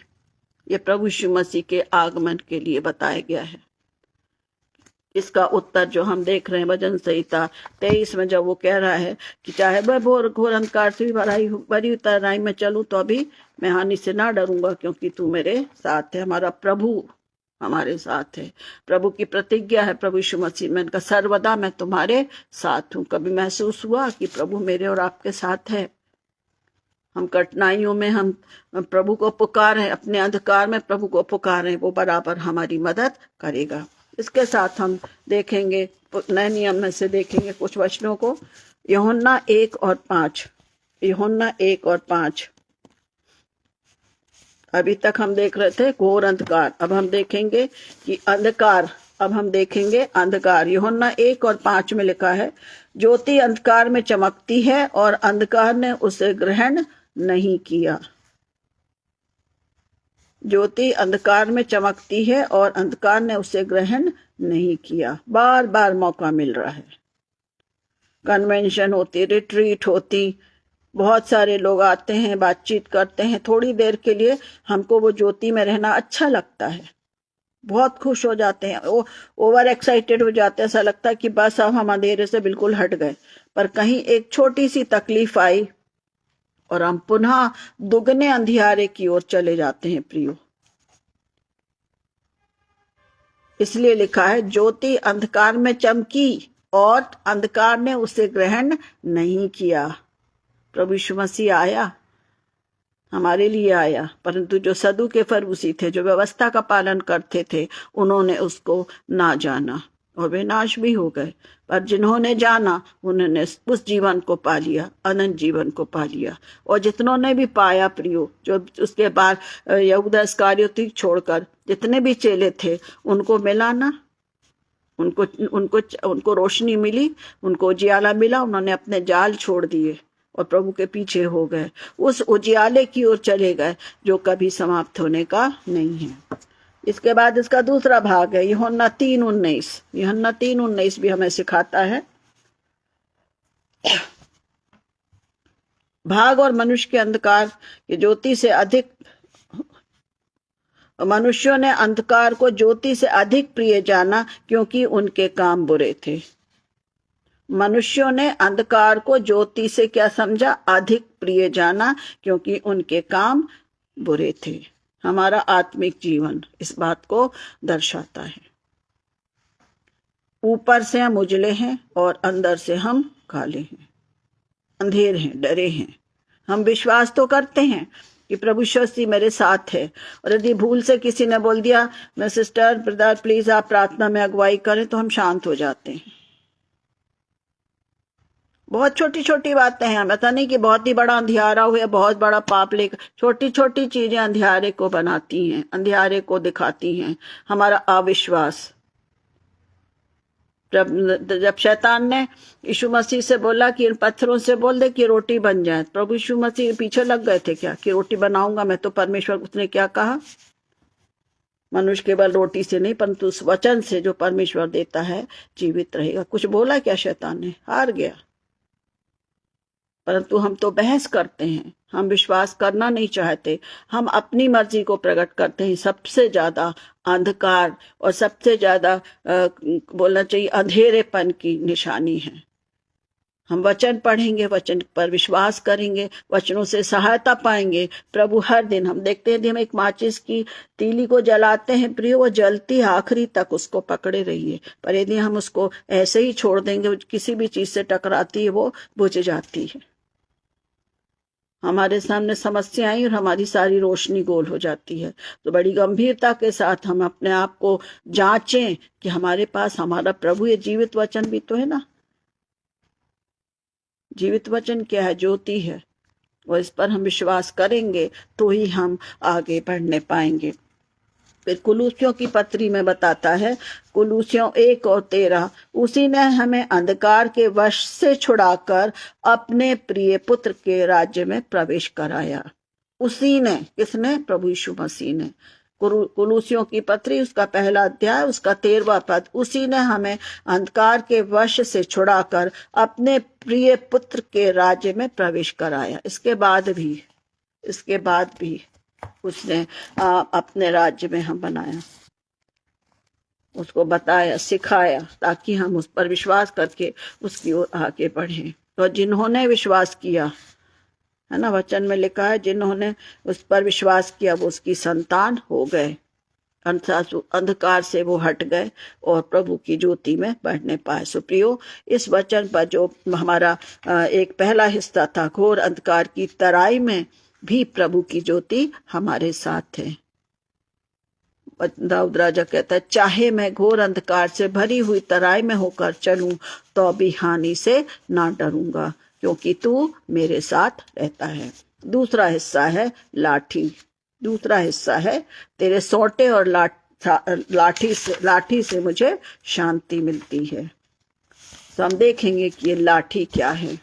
ये प्रभु यीशु मसीह के आगमन के लिए बताया गया है। इसका उत्तर जो हम देख रहे हैं भजन संहिता 23 में, जब वो कह रहा है कि चाहे मैं घोर अंधकार से भी बड़ी तराई में चलूं तो भी मैं हानि से ना डरूंगा, क्योंकि तू मेरे साथ है। हमारा प्रभु हमारे साथ है। प्रभु की प्रतिज्ञा है प्रभु यीशु मसीह में, इनका सर्वदा मैं तुम्हारे साथ हूं। कभी महसूस हुआ कि प्रभु मेरे और आपके साथ है? हम कठिनाइयों में हम प्रभु को पुकारें, अपने अंधकार में प्रभु को पुकारें, वो बराबर हमारी मदद करेगा। इसके साथ हम देखेंगे, नए नियम में से देखेंगे कुछ वचनों को। यूहन्ना 1 और 5, यूहन्ना 1 और 5। अभी तक हम देख रहे थे घोर अंधकार, अब हम देखेंगे कि अंधकार। अब हम देखेंगे अंधकार। यूहन्ना 1 और 5 में लिखा है, ज्योति अंधकार में चमकती है और अंधकार ने उसे ग्रहण नहीं किया। ज्योति अंधकार में चमकती है और अंधकार ने उसे ग्रहण नहीं किया। बार बार मौका मिल रहा है, कन्वेंशन होती, रिट्रीट होती, बहुत सारे लोग आते हैं, बातचीत करते हैं, थोड़ी देर के लिए हमको वो ज्योति में रहना अच्छा लगता है, बहुत खुश हो जाते हैं, वो ओवर एक्साइटेड हो जाते हैं, ऐसा लगता है कि बस अब हम अंधेरे से बिल्कुल हट गए। पर कहीं एक छोटी सी तकलीफ आई और हम पुनः दुगने अंधियारे की ओर चले जाते हैं प्रियो। इसलिए लिखा है, ज्योति अंधकार में चमकी और अंधकार ने उसे ग्रहण नहीं किया। प्रभु यीशु मसीह आया, हमारे लिए आया, परंतु जो सदू के फरूसी थे, जो व्यवस्था का पालन करते थे, उन्होंने उसको ना जाना और वे नाश भी हो गए। पर जिन्होंने जाना उन्होंने उस जीवन को पा लिया, अनंत जीवन को पा लिया। और जितनों ने भी पाया प्रियो, जो उसके बाद यहूदा इस्करियोती छोड़कर जितने भी चेले थे, उनको मिला ना, उनको रोशनी मिली, उनको उजियाला मिला, उन्होंने अपने जाल छोड़ दिए और प्रभु के पीछे हो गए, उस उजियाले की ओर चले गए जो कभी समाप्त होने का नहीं है। इसके बाद इसका दूसरा भाग है यूहन्ना 3:19। यूहन्ना 3:19 भी हमें सिखाता है, भाग और मनुष्य के अंधकार की ज्योति से अधिक, मनुष्यों ने अंधकार को ज्योति से अधिक प्रिय जाना क्योंकि उनके काम बुरे थे। मनुष्यों ने अंधकार को ज्योति से क्या समझा? अधिक प्रिय जाना, क्योंकि उनके काम बुरे थे। हमारा आत्मिक जीवन इस बात को दर्शाता है। ऊपर से हम उजले हैं और अंदर से हम काले हैं, अंधेर हैं, डरे हैं। हम विश्वास तो करते हैं कि प्रभु यीशु मेरे साथ है, और यदि भूल से किसी ने बोल दिया मैं सिस्टर ब्रदर प्लीज आप प्रार्थना में अगुवाई करें, तो हम शांत हो जाते हैं। बहुत छोटी छोटी बातें हैं, ऐसा नहीं कि बहुत ही बड़ा अंधियारा हुआ, बहुत बड़ा पाप लेकर, छोटी छोटी चीजें अंधियारे को बनाती हैं, अंधियारे को दिखाती हैं। हमारा अविश्वास। जब शैतान ने यीशु मसीह से बोला कि इन पत्थरों से बोल दे कि रोटी बन जाए, प्रभु यीशु मसीह पीछे लग गए थे क्या कि रोटी बनाऊंगा मैं तो परमेश्वर। उसने क्या कहा? मनुष्य केवल रोटी से नहीं परंतु उस वचन से जो परमेश्वर देता है जीवित रहेगा। कुछ बोला क्या शैतान ने? हार गया। परंतु हम तो बहस करते हैं, हम विश्वास करना नहीं चाहते, हम अपनी मर्जी को प्रकट करते हैं। सबसे ज्यादा अंधकार और सबसे ज्यादा बोलना चाहिए अंधेरेपन की निशानी है हम वचन पढ़ेंगे, वचन पर विश्वास करेंगे, वचनों से सहायता पाएंगे। प्रभु हर दिन हम देखते हैं, हम एक माचिस की तीली को जलाते हैं प्रियो, वो जलती आखिरी तक उसको पकड़े रहिए। पर यदि हम उसको ऐसे ही छोड़ देंगे, किसी भी चीज से टकराती है, वो बुझ जाती है। हमारे सामने समस्या आई और हमारी सारी रोशनी गोल हो जाती है। तो बड़ी गंभीरता के साथ हम अपने आप को जांचें कि हमारे पास हमारा प्रभु ये जीवित वचन भी तो है ना। जीवित वचन क्या है? ज्योति है, और इस पर हम विश्वास करेंगे तो ही हम आगे बढ़ने पाएंगे। फिर कुलूसियों की पत्री में बताता है, कुलूसियों 1:13, उसी ने हमें अंधकार के वश से छुड़ाकर अपने प्रिय पुत्र के राज्य में प्रवेश कराया। उसी ने, किसने? प्रभु यीशु मसीह ने। कुलूसियों की पत्री उसका पहला अध्याय उसका 13वां पद, उसी ने हमें अंधकार के वश से छुड़ाकर अपने प्रिय पुत्र के राज्य में प्रवेश कराया। इसके बाद भी उसने अपने राज्य में हम बनाया, उसको बताया, सिखाया, ताकि हम उस पर विश्वास करके उसकी ओर आगे बढ़ें। तो जिन्होंने विश्वास किया, है ना, वचन में लिखा है, जिन्होंने उस पर विश्वास किया वो उसकी संतान हो गए, अंधकार से वो हट गए और प्रभु की ज्योति में बढ़ने पाए। सुप्रियो, इस वचन पर जो हमारा एक पहला हिस्सा था, घोर अंधकार की तराई में भी प्रभु की ज्योति हमारे साथ है। दाऊद राजा कहता है, चाहे मैं घोर अंधकार से भरी हुई तराई में होकर चलूं तो भी हानि से ना डरूंगा, क्योंकि तू मेरे साथ रहता है। दूसरा हिस्सा है लाठी। दूसरा हिस्सा है, तेरे सोंटे और लाठी से मुझे शांति मिलती है। तो हम देखेंगे कि ये लाठी क्या है।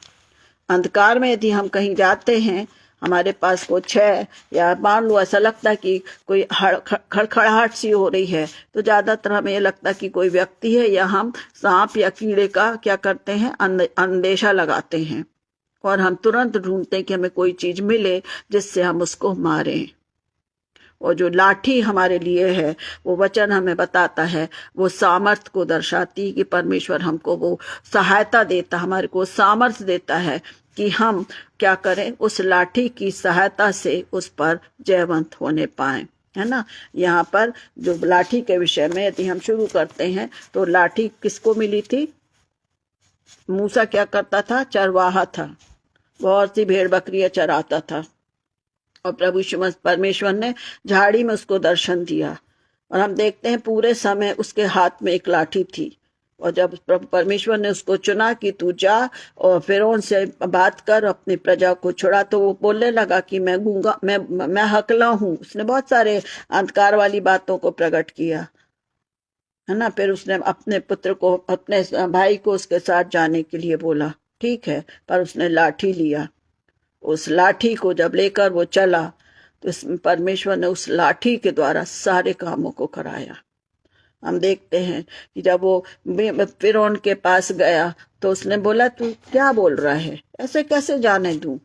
अंधकार में यदि हम कहीं जाते हैं, हमारे पास कुछ है, या मान लो ऐसा लगता है कि कोई खड़खड़ाहट सी हो रही है, तो ज्यादातर हमें ये लगता है कि कोई व्यक्ति है, या हम सांप या कीड़े का क्या करते हैं, अंदेशा लगाते हैं, और हम तुरंत ढूंढते हैं कि हमें कोई चीज मिले जिससे हम उसको मारें। और जो लाठी हमारे लिए है, वो वचन हमें बताता है, वो सामर्थ को दर्शाती कि परमेश्वर हमको वो सहायता देता, हमारे को सामर्थ देता है कि हम क्या करें, उस लाठी की सहायता से उस पर जयवंत होने पाए, है ना। यहाँ पर जो लाठी के विषय में यदि हम शुरू करते हैं, तो लाठी किसको मिली थी? मूसा क्या करता था? चरवाहा था, बहुत सी भेड़ बकरियां चराता था, और प्रभु परमेश्वर ने झाड़ी में उसको दर्शन दिया, और हम देखते हैं पूरे समय उसके हाथ में एक लाठी थी। और जब प्रभु परमेश्वर ने उसको चुना कि तू जा और फिरौन से बात कर, अपनी प्रजा को छुड़ा, तो वो बोलने लगा कि मैं गूंगा, मैं हकला हूं। उसने बहुत सारे अंधकार वाली बातों को प्रकट किया, है ना। फिर उसने अपने पुत्र को, अपने भाई को उसके साथ जाने के लिए बोला, ठीक है, पर उसने लाठी लिया। उस लाठी को जब लेकर वो चला, तो परमेश्वर ने उस लाठी के द्वारा सारे कामों को कराया। हम देखते हैं कि जब वो फिरौन के पास गया, तो उसने बोला, तू क्या बोल रहा है, ऐसे कैसे जाने दूं?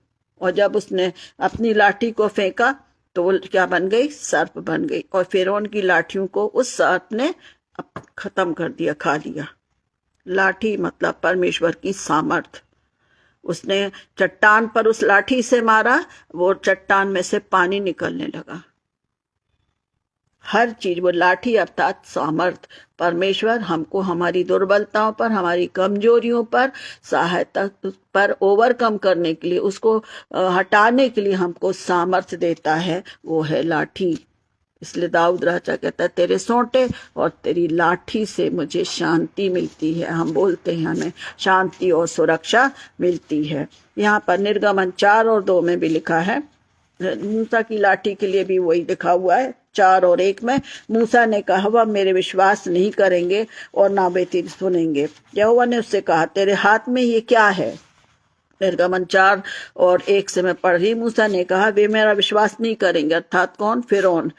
और जब उसने अपनी लाठी को फेंका, तो वो क्या बन गई? सर्प बन गई, और फिरौन की लाठियों को उस सर्प ने खत्म कर दिया, खा लिया। लाठी मतलब परमेश्वर की सामर्थ। उसने चट्टान पर उस लाठी से मारा, वो चट्टान में से पानी निकलने लगा। हर चीज, वो लाठी अर्थात सामर्थ। परमेश्वर हमको हमारी दुर्बलताओं पर, हमारी कमजोरियों पर, सहायता पर ओवरकम करने के लिए, उसको हटाने के लिए हमको सामर्थ देता है, वो है लाठी। इसलिए दाऊद राजा कहता है, तेरे सोंटे और तेरी लाठी से मुझे शांति मिलती है। हम बोलते हैं हमें शांति और सुरक्षा मिलती है। यहाँ पर निर्गमन 4:2 में भी लिखा है, मूसा की लाठी के लिए भी वही लिखा हुआ है। 4:1 में मूसा ने कहा, वह मेरे विश्वास नहीं करेंगे और ना वे तेरी सुनेंगे। यहोवा ने उससे कहा, तेरे हाथ में ये क्या है? निर्गमन 4:1 से मैं पढ़ रही। मूसा ने कहा, वे मेरा विश्वास नहीं करेंगे, अर्थात कौन? फिरौन,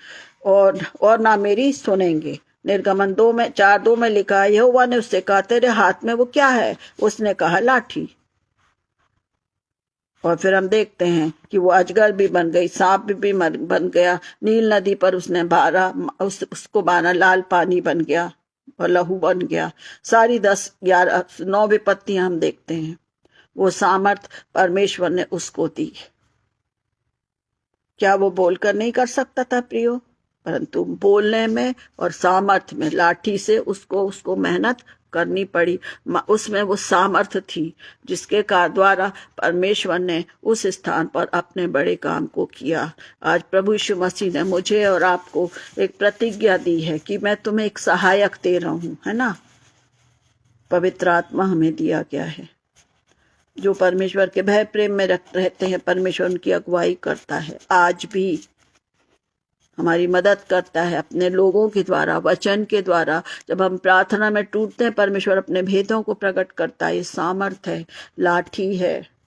और ना मेरी सुनेंगे। निर्गमन 4:2 में लिखा है, यहोवा ने उससे कहा, तेरे हाथ में वो क्या है? उसने कहा, लाठी। और फिर हम देखते हैं कि वो अजगर भी बन गई, सांप भी बन गया। नील नदी पर उसने बारा, उसको बारा, लाल पानी बन गया और लहू बन गया। सारी 10, 11, 9 विपत्तियां हम देखते हैं। वो सामर्थ परमेश्वर ने उसको दी। क्या वो बोलकर नहीं कर सकता था प्रियो? परंतु बोलने में और सामर्थ में, लाठी से उसको मेहनत करनी पड़ी। उसमें वो सामर्थ थी जिसके द्वारा परमेश्वर ने उस स्थान पर अपने बड़े काम को किया। आज प्रभु यीशु मसीह ने मुझे और आपको एक प्रतिज्ञा दी है कि मैं तुम्हें एक सहायक दे रहा हूं, है ना। पवित्र आत्मा हमें दिया गया है। जो परमेश्वर के भय प्रेम में रहते हैं, परमेश्वर उनकी अगुवाई करता है। आज भी हमारी मदद करता है अपने लोगों के द्वारा, वचन के द्वारा। जब हम प्रार्थना में टूटते हैं, परमेश्वर अपने भेदों को प्रकट करता है। ये सामर्थ है, लाठी है,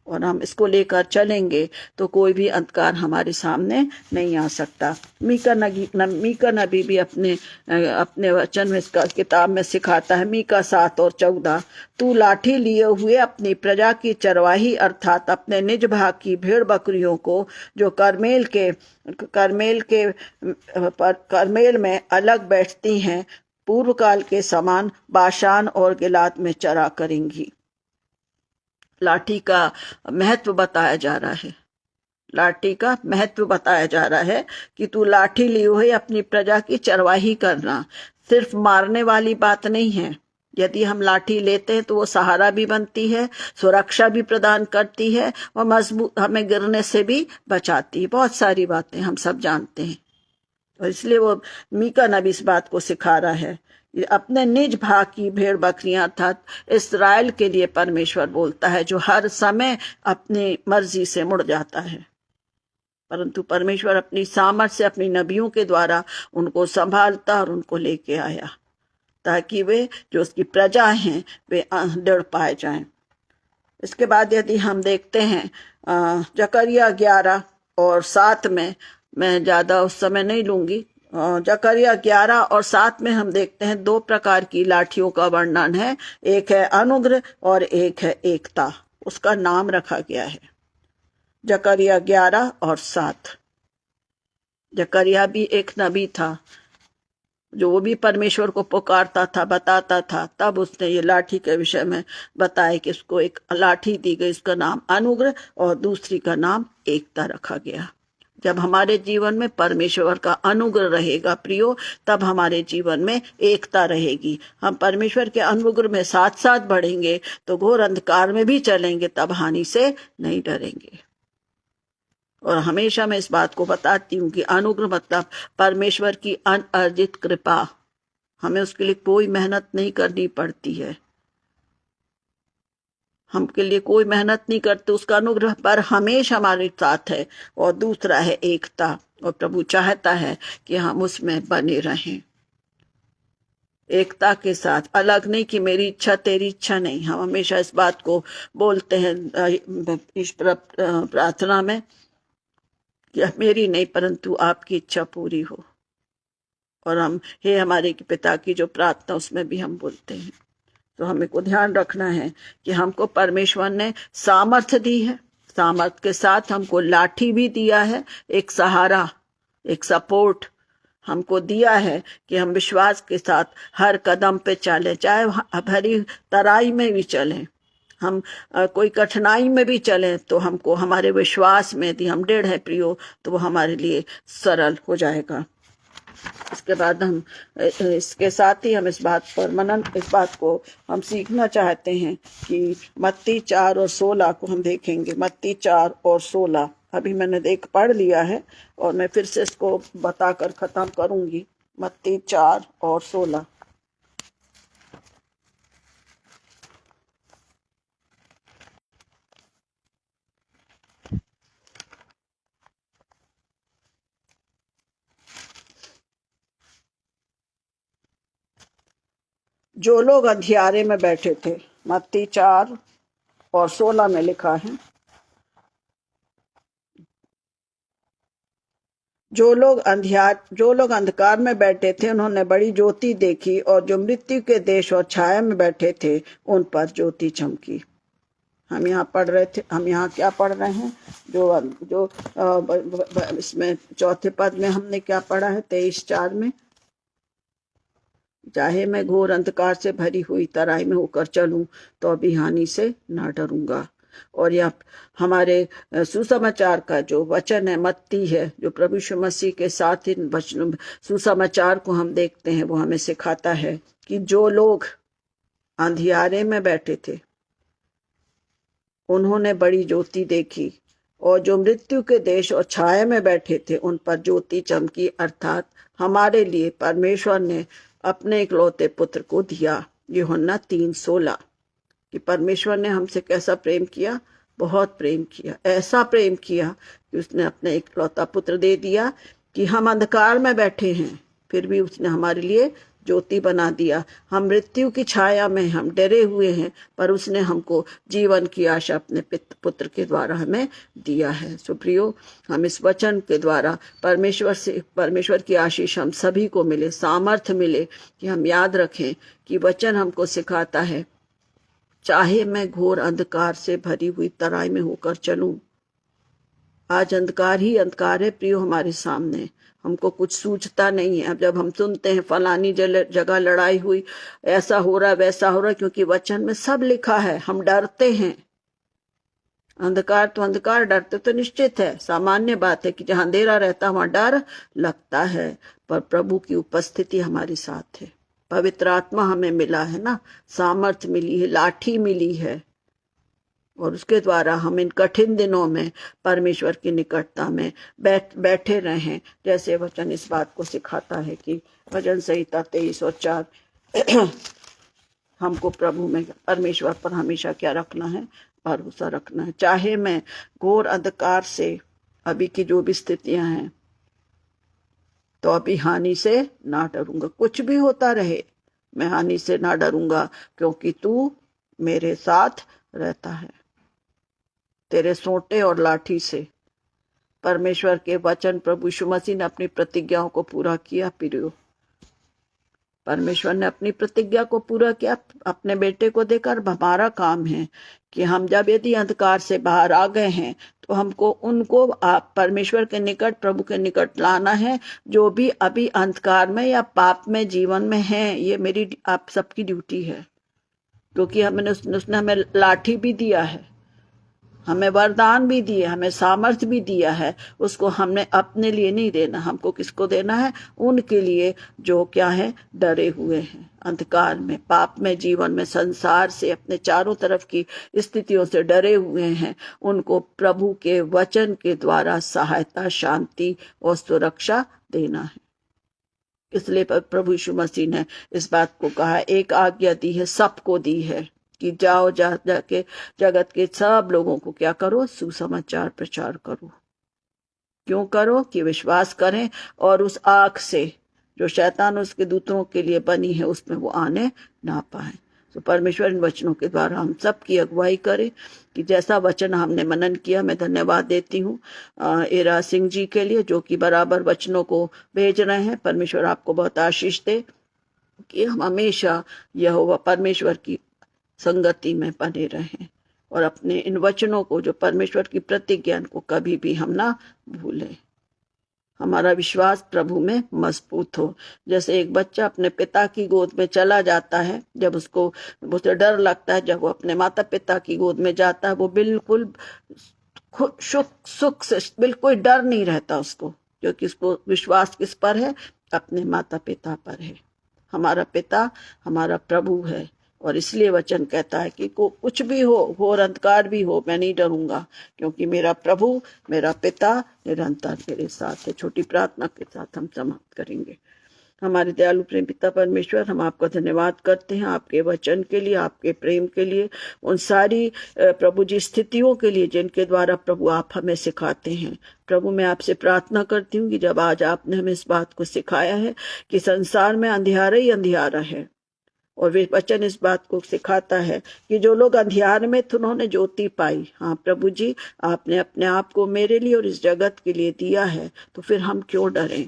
और हम इसको लेकर चलेंगे तो कोई भी अंधकार हमारे सामने नहीं आ सकता। मीका नबी भी अपने वचन में, इसका किताब में सिखाता है, मीका 7:14, तू लाठी लिए हुए अपनी प्रजा की चरवाही अर्थात अपने निज भाग की भेड़ बकरियों को जो करमेल में अलग बैठती हैं, पूर्व काल के समान बाशान और गिलाद में चरा करेंगी। लाठी का महत्व बताया जा रहा है। लाठी का महत्व बताया जा रहा है कि तू लाठी लिए हुए अपनी प्रजा की चरवाही करना। सिर्फ मारने वाली बात नहीं है। यदि हम लाठी लेते हैं तो वो सहारा भी बनती है, सुरक्षा भी प्रदान करती है, और मजबूत, हमें गिरने से भी बचाती है। बहुत सारी बातें हम सब जानते हैं, और इसलिए वो मीका नबी इस बात को सिखा रहा है। अपने निज भाग की भेड़ बकरियां अर्थात इस्राएल के लिए परमेश्वर बोलता है, जो हर समय अपनी मर्जी से मुड़ जाता है। परंतु परमेश्वर अपनी सामर्थ से अपनी नबियों के द्वारा उनको संभालता और उनको लेके आया, ताकि वे जो उसकी प्रजा हैं वे दृढ़ पाए जाएं। इसके बाद यदि हम देखते हैं जकरिया 11:7 में, मैं ज्यादा उस समय नहीं लूंगी, जकरिया 11:7 में हम देखते हैं 2 प्रकार की लाठियों का वर्णन है। एक है अनुग्रह और एक है एकता। उसका नाम रखा गया है जकरिया 11:7। जकरिया भी एक नबी था, जो वो भी परमेश्वर को पुकारता था, बताता था। तब उसने ये लाठी के विषय में बताया कि उसको एक लाठी दी गई, उसका नाम अनुग्रह और दूसरी का नाम एकता रखा गया। जब हमारे जीवन में परमेश्वर का अनुग्रह रहेगा प्रियो, तब हमारे जीवन में एकता रहेगी। हम परमेश्वर के अनुग्रह में साथ साथ बढ़ेंगे तो घोर अंधकार में भी चलेंगे, तब हानि से नहीं डरेंगे। और हमेशा मैं इस बात को बताती हूँ कि अनुग्रह मतलब परमेश्वर की अनअर्जित कृपा। हमें उसके लिए कोई मेहनत नहीं करनी पड़ती है, हम के लिए कोई मेहनत नहीं करते, उसका अनुग्रह पर हमेशा हमारे साथ है। और दूसरा है एकता, और प्रभु चाहता है कि हम उसमें बने रहें एकता के साथ। अलग नहीं कि मेरी इच्छा तेरी इच्छा नहीं। हम हमेशा इस बात को बोलते हैं इस प्रार्थना में कि मेरी नहीं परंतु आपकी इच्छा पूरी हो। और हम हे हमारे पिता की जो प्रार्थना, उसमें भी हम बोलते हैं। तो हमें को ध्यान रखना है कि हमको परमेश्वर ने सामर्थ्य दी है, सामर्थ्य के साथ हमको लाठी भी दिया है, एक सहारा, एक सपोर्ट हमको दिया है कि हम विश्वास के साथ हर कदम पे चलें, चाहे भरी तराई में भी चलें, हम कोई कठिनाई में भी चलें, तो हमको हमारे विश्वास में यदि हम दृढ़ है प्रियो, तो वो हमारे लिए सरल हो जाएगा। इसके बाद हम इसके साथ ही हम इस बात को हम सीखना चाहते हैं कि मत्ती 4:16 को हम देखेंगे। मत्ती 4:16 अभी मैंने पढ़ लिया है, और मैं फिर से इसको बताकर खत्म करूंगी। मत्ती 4:16। जो लोग अंधियारे में बैठे थे, मत्ती 4:16 में लिखा है, जो लोग अंधकार में बैठे थे उन्होंने बड़ी ज्योति देखी, और जो मृत्यु के देश और छाया में बैठे थे उन पर ज्योति चमकी। हम यहाँ पढ़ रहे थे, हम यहाँ क्या पढ़ रहे हैं, जो इसमें चौथे पद में हमने क्या पढ़ा है, 23:4 में, चाहे मैं घोर अंधकार से भरी हुई तराई में होकर चलूं तो भी हानि से ना डरूंगा। और यह हमारे सुसमाचार का जो वचन है, मत्ती है, जो प्रभु यीशु मसीह के साथ इन वचनों सुसमाचार को हम देखते हैं, वो हमें सिखाता है कि जो लोग अंधियारे में बैठे थे उन्होंने बड़ी ज्योति देखी, और जो मृत्यु के देश और छाया में बैठे थे उन पर ज्योति चमकी। अर्थात हमारे लिए परमेश्वर ने अपने इकलौते पुत्र को दिया। यूहन्ना 3:16 कि परमेश्वर ने हमसे कैसा प्रेम किया, बहुत प्रेम किया, ऐसा प्रेम किया कि उसने अपने इकलौता पुत्र दे दिया कि हम अंधकार में बैठे हैं फिर भी उसने हमारे लिए ज्योति बना दिया। हम मृत्यु की छाया में हम डरे हुए हैं, पर उसने हमको जीवन की आशा अपने पुत्र के द्वारा हमें दिया है। सुप्रियो, हम इस वचन के द्वारा परमेश्वर की आशीष हम सभी को मिले, सामर्थ्य मिले कि हम याद रखें कि वचन हमको सिखाता है, चाहे मैं घोर अंधकार से भरी हुई तराई में होकर चलूं। आज अंधकार ही अंधकार है प्रियो हमारे सामने, हमको कुछ सूझता नहीं है। अब जब हम सुनते हैं फलानी जगह लड़ाई हुई, ऐसा हो रहा वैसा हो रहा, क्योंकि वचन में सब लिखा है, हम डरते हैं। अंधकार तो अंधकार, डरते तो निश्चित है, सामान्य बात है कि जहां अंधेरा रहता वहां डर लगता है, पर प्रभु की उपस्थिति हमारे साथ है। पवित्र आत्मा हमें मिला है ना, सामर्थ मिली है, लाठी मिली है, और उसके द्वारा हम इन कठिन दिनों में परमेश्वर की निकटता में बैठे रहें। जैसे वचन इस बात को सिखाता है कि भजन संहिता 23:4 हमको प्रभु में, परमेश्वर पर हमेशा क्या रखना है, भरोसा रखना है। चाहे मैं घोर अंधकार से, अभी की जो भी स्थितियां हैं, तो अभी हानि से ना डरूंगा। कुछ भी होता रहे मैं हानि से ना डरूंगा, क्योंकि तू मेरे साथ रहता है। तेरे सोंटे और लाठी से परमेश्वर के वचन, प्रभु यीशु मसीह ने अपनी प्रतिज्ञाओं को पूरा किया। प्रियो, परमेश्वर ने अपनी प्रतिज्ञा को पूरा किया अपने बेटे को देकर। हमारा काम है कि हम जब यदि अंधकार से बाहर आ गए हैं तो हमको उनको परमेश्वर के निकट, प्रभु के निकट लाना है, जो भी अभी अंधकार में या पाप में जीवन में हैं। ये मेरी आप सबकी ड्यूटी है, क्योंकि उसने हमें लाठी भी दिया है, हमें वरदान भी दिए, हमें सामर्थ्य भी दिया है। उसको हमने अपने लिए नहीं देना, हमको किसको देना है, उनके लिए जो क्या है, डरे हुए हैं अंधकार में, पाप में, जीवन में, संसार से, अपने चारों तरफ की स्थितियों से डरे हुए हैं। उनको प्रभु के वचन के द्वारा सहायता, शांति और सुरक्षा देना है। इसलिए प्रभु यीशु मसीह ने इस बात को कहा, एक आज्ञा दी है, सबको दी है कि जाओ, जाके जगत के सब लोगों को क्या करो, सुसमाचार प्रचार करो। क्यों करो? कि विश्वास करें और उस आग से जो शैतान उसके दूतों के लिए बनी है उसमें वो आने ना पाए। तो परमेश्वर इन वचनों के द्वारा हम सब की अगुवाई करे कि जैसा वचन हमने मनन किया। मैं धन्यवाद देती हूँ एरा सिंह जी के लिए, जो कि बराबर वचनों को भेज रहे हैं। परमेश्वर आपको बहुत आशीष दे कि हम हमेशा यहोवा परमेश्वर की संगति में बने रहें और अपने इन वचनों को, जो परमेश्वर की प्रतिज्ञा को कभी भी हम ना भूलें। हमारा विश्वास प्रभु में मजबूत हो। जैसे एक बच्चा अपने पिता की गोद में चला जाता है, जब उसको उसे डर लगता है, जब वो अपने माता पिता की गोद में जाता है, वो बिल्कुल सुख से बिल्कुल डर नहीं रहता उसको, क्योंकि उसको विश्वास किस पर है, अपने माता पिता पर है। हमारा पिता हमारा प्रभु है, और इसलिए वचन कहता है कि कुछ भी हो, घोर अंधकार भी हो, मैं नहीं डरूंगा, क्योंकि मेरा प्रभु, मेरा पिता निरंतर मेरे साथ है। छोटी प्रार्थना के साथ हम समाप्त करेंगे। हमारे दयालु प्रेम पिता परमेश्वर, हम आपका धन्यवाद करते हैं आपके वचन के लिए, आपके प्रेम के लिए, उन सारी प्रभु जी स्थितियों के लिए जिनके द्वारा प्रभु आप हमें सिखाते हैं। प्रभु, मैं आपसे प्रार्थना करती हूँ कि जब आज आपने हमें इस बात को सिखाया है कि संसार में अंधियारा ही अंधियारा है, और वे वचन इस बात को सिखाता है कि जो लोग अंधियार में थे उन्होंने ज्योति पाई। हाँ प्रभु जी, आपने अपने आप को मेरे लिए और इस जगत के लिए दिया है, तो फिर हम क्यों डरें।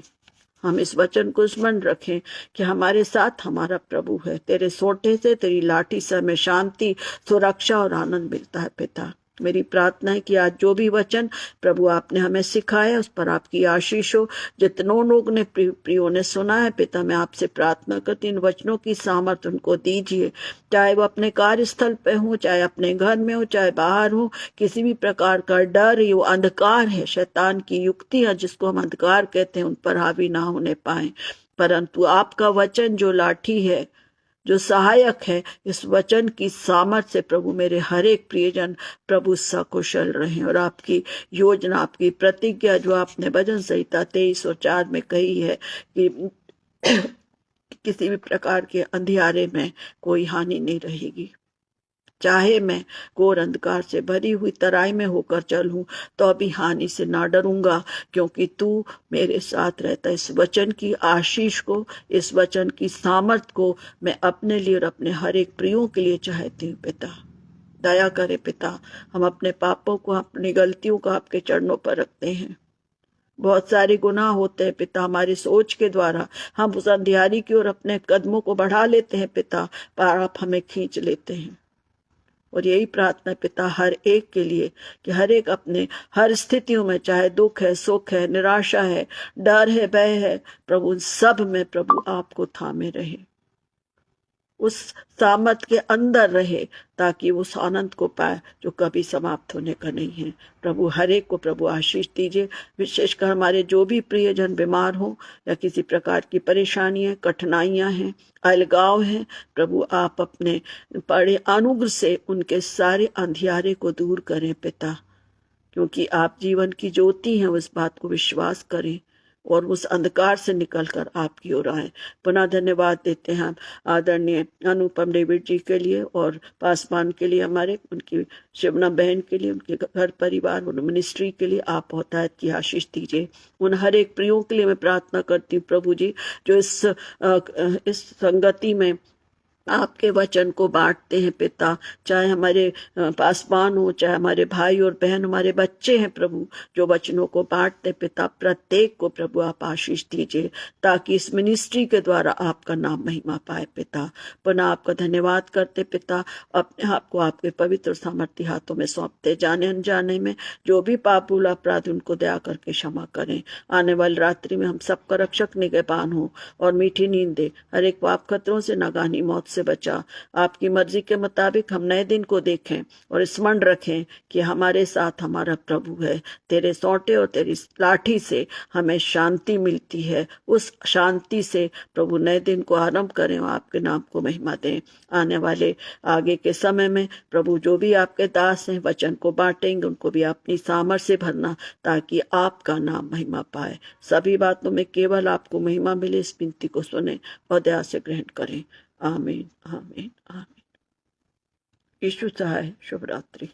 हम इस वचन को स्मरण रखें कि हमारे साथ हमारा प्रभु है। तेरे सोटे से, तेरी लाठी से हमें शांति, सुरक्षा और आनंद मिलता है पिता। मेरी प्रार्थना है कि आज जो भी वचन प्रभु आपने हमें सिखाया उस पर आपकी आशीष हो। जितनों लोग ने प्रियो ने सुना है पिता, मैं आपसे प्रार्थना करती इन वचनों की सामर्थ उनको दीजिए, चाहे वो अपने कार्यस्थल पे हो, चाहे अपने घर में हो, चाहे बाहर हो। किसी भी प्रकार का डर, ये वो अंधकार है, शैतान की युक्ति है जिसको हम अंधकार कहते हैं, उन पर हावी ना होने पाए। परंतु आपका वचन जो लाठी है, जो सहायक है, इस वचन की सामर्थ से प्रभु मेरे हर एक प्रियजन प्रभु सकुशल रहे। और आपकी योजना, आपकी प्रतिज्ञा जो आपने भजन संहिता 23 और 4 में कही है कि किसी भी प्रकार के अंधियारे में कोई हानि नहीं रहेगी। चाहे मैं घोर अंधकार से भरी हुई तराई में होकर चलूं तो भी हानि से ना डरूंगा, क्योंकि तू मेरे साथ रहता। इस वचन की आशीष को, इस वचन की सामर्थ को मैं अपने लिए और अपने हर एक प्रियों के लिए चाहती हूँ। पिता दया करे पिता, हम अपने पापों को, अपनी गलतियों को आपके चरणों पर रखते हैं। बहुत सारे गुनाह होते हैं पिता, हमारी सोच के द्वारा हम उस अंधियारी की ओर अपने कदमों को बढ़ा लेते हैं पिता, पर आप हमें खींच लेते हैं। और यही प्रार्थना पिता हर एक के लिए कि हर एक अपने हर स्थितियों में, चाहे दुख है, सुख है, निराशा है, डर है, भय है, प्रभु उन सब में प्रभु आपको थामे रहे, उस सामर्थ के अंदर रहे, ताकि उस आनंद को पाए जो कभी समाप्त होने का नहीं है। प्रभु हर एक को प्रभु आशीष दीजिए। विशेषकर हमारे जो भी प्रियजन बीमार हो या किसी प्रकार की परेशानी है, कठिनाइयां हैं, अलगाव है, प्रभु आप अपने बड़े अनुग्रह से उनके सारे अंधियारे को दूर करें पिता, क्योंकि आप जीवन की ज्योति हैं। उस बात को विश्वास करें और उस अंधकार से निकलकर आपकी ओर आए। पुनः धन्यवाद देते हैं हम आदरणीय अनुपम डेविड जी के लिए और पासवान के लिए, हमारे उनकी शिवना बहन के लिए, उनके घर परिवार और मिनिस्ट्री के लिए आप बहुतायत की आशीष दीजिए। उन हर एक प्रियों के लिए मैं प्रार्थना करती हूँ प्रभु जी, जो इस संगति में आपके वचन को बांटते हैं पिता, चाहे हमारे पासवान हो, चाहे हमारे भाई और बहन, हमारे बच्चे हैं प्रभु, जो वचनों को बांटते पिता, प्रत्येक को प्रभु आप आशीष दीजिए, ताकि इस मिनिस्ट्री के द्वारा आपका नाम महिमा पाए पिता। पुनः आपका धन्यवाद करते पिता, अपने आप को आपके पवित्र सामर्थ्य हाथों में सौंपते, जाने अनजाने में जो भी पाप भूल अपराध उनको दया करके क्षमा करें। आने वाली रात्रि में हम सबका रक्षक निगहबान हो और मीठी नींद दे, हर एक पाप खतरों से, नागानी मौत से बचा। आपकी मर्जी के मुताबिक हम नए दिन को देखें और स्मरण रखें कि हमारे साथ हमारा प्रभु है। तेरे सौंटे और तेरी लाठी से हमें शांति मिलती है। उस शांति से प्रभु नए दिन को आरंभ करें और आपके नाम को महिमा दें। आने वाले आगे के समय में प्रभु जो भी आपके दास हैं वचन को बांटेंगे, उनको भी अपनी सामर्थ्य से भरना, ताकि आपका नाम महिमा पाए। सभी बातों में केवल आपको महिमा मिले। इस विनती को सुने और दया से ग्रहण करें। आमीन, आमीन, आमीन। यीशु सहाय। शुभ रात्रि।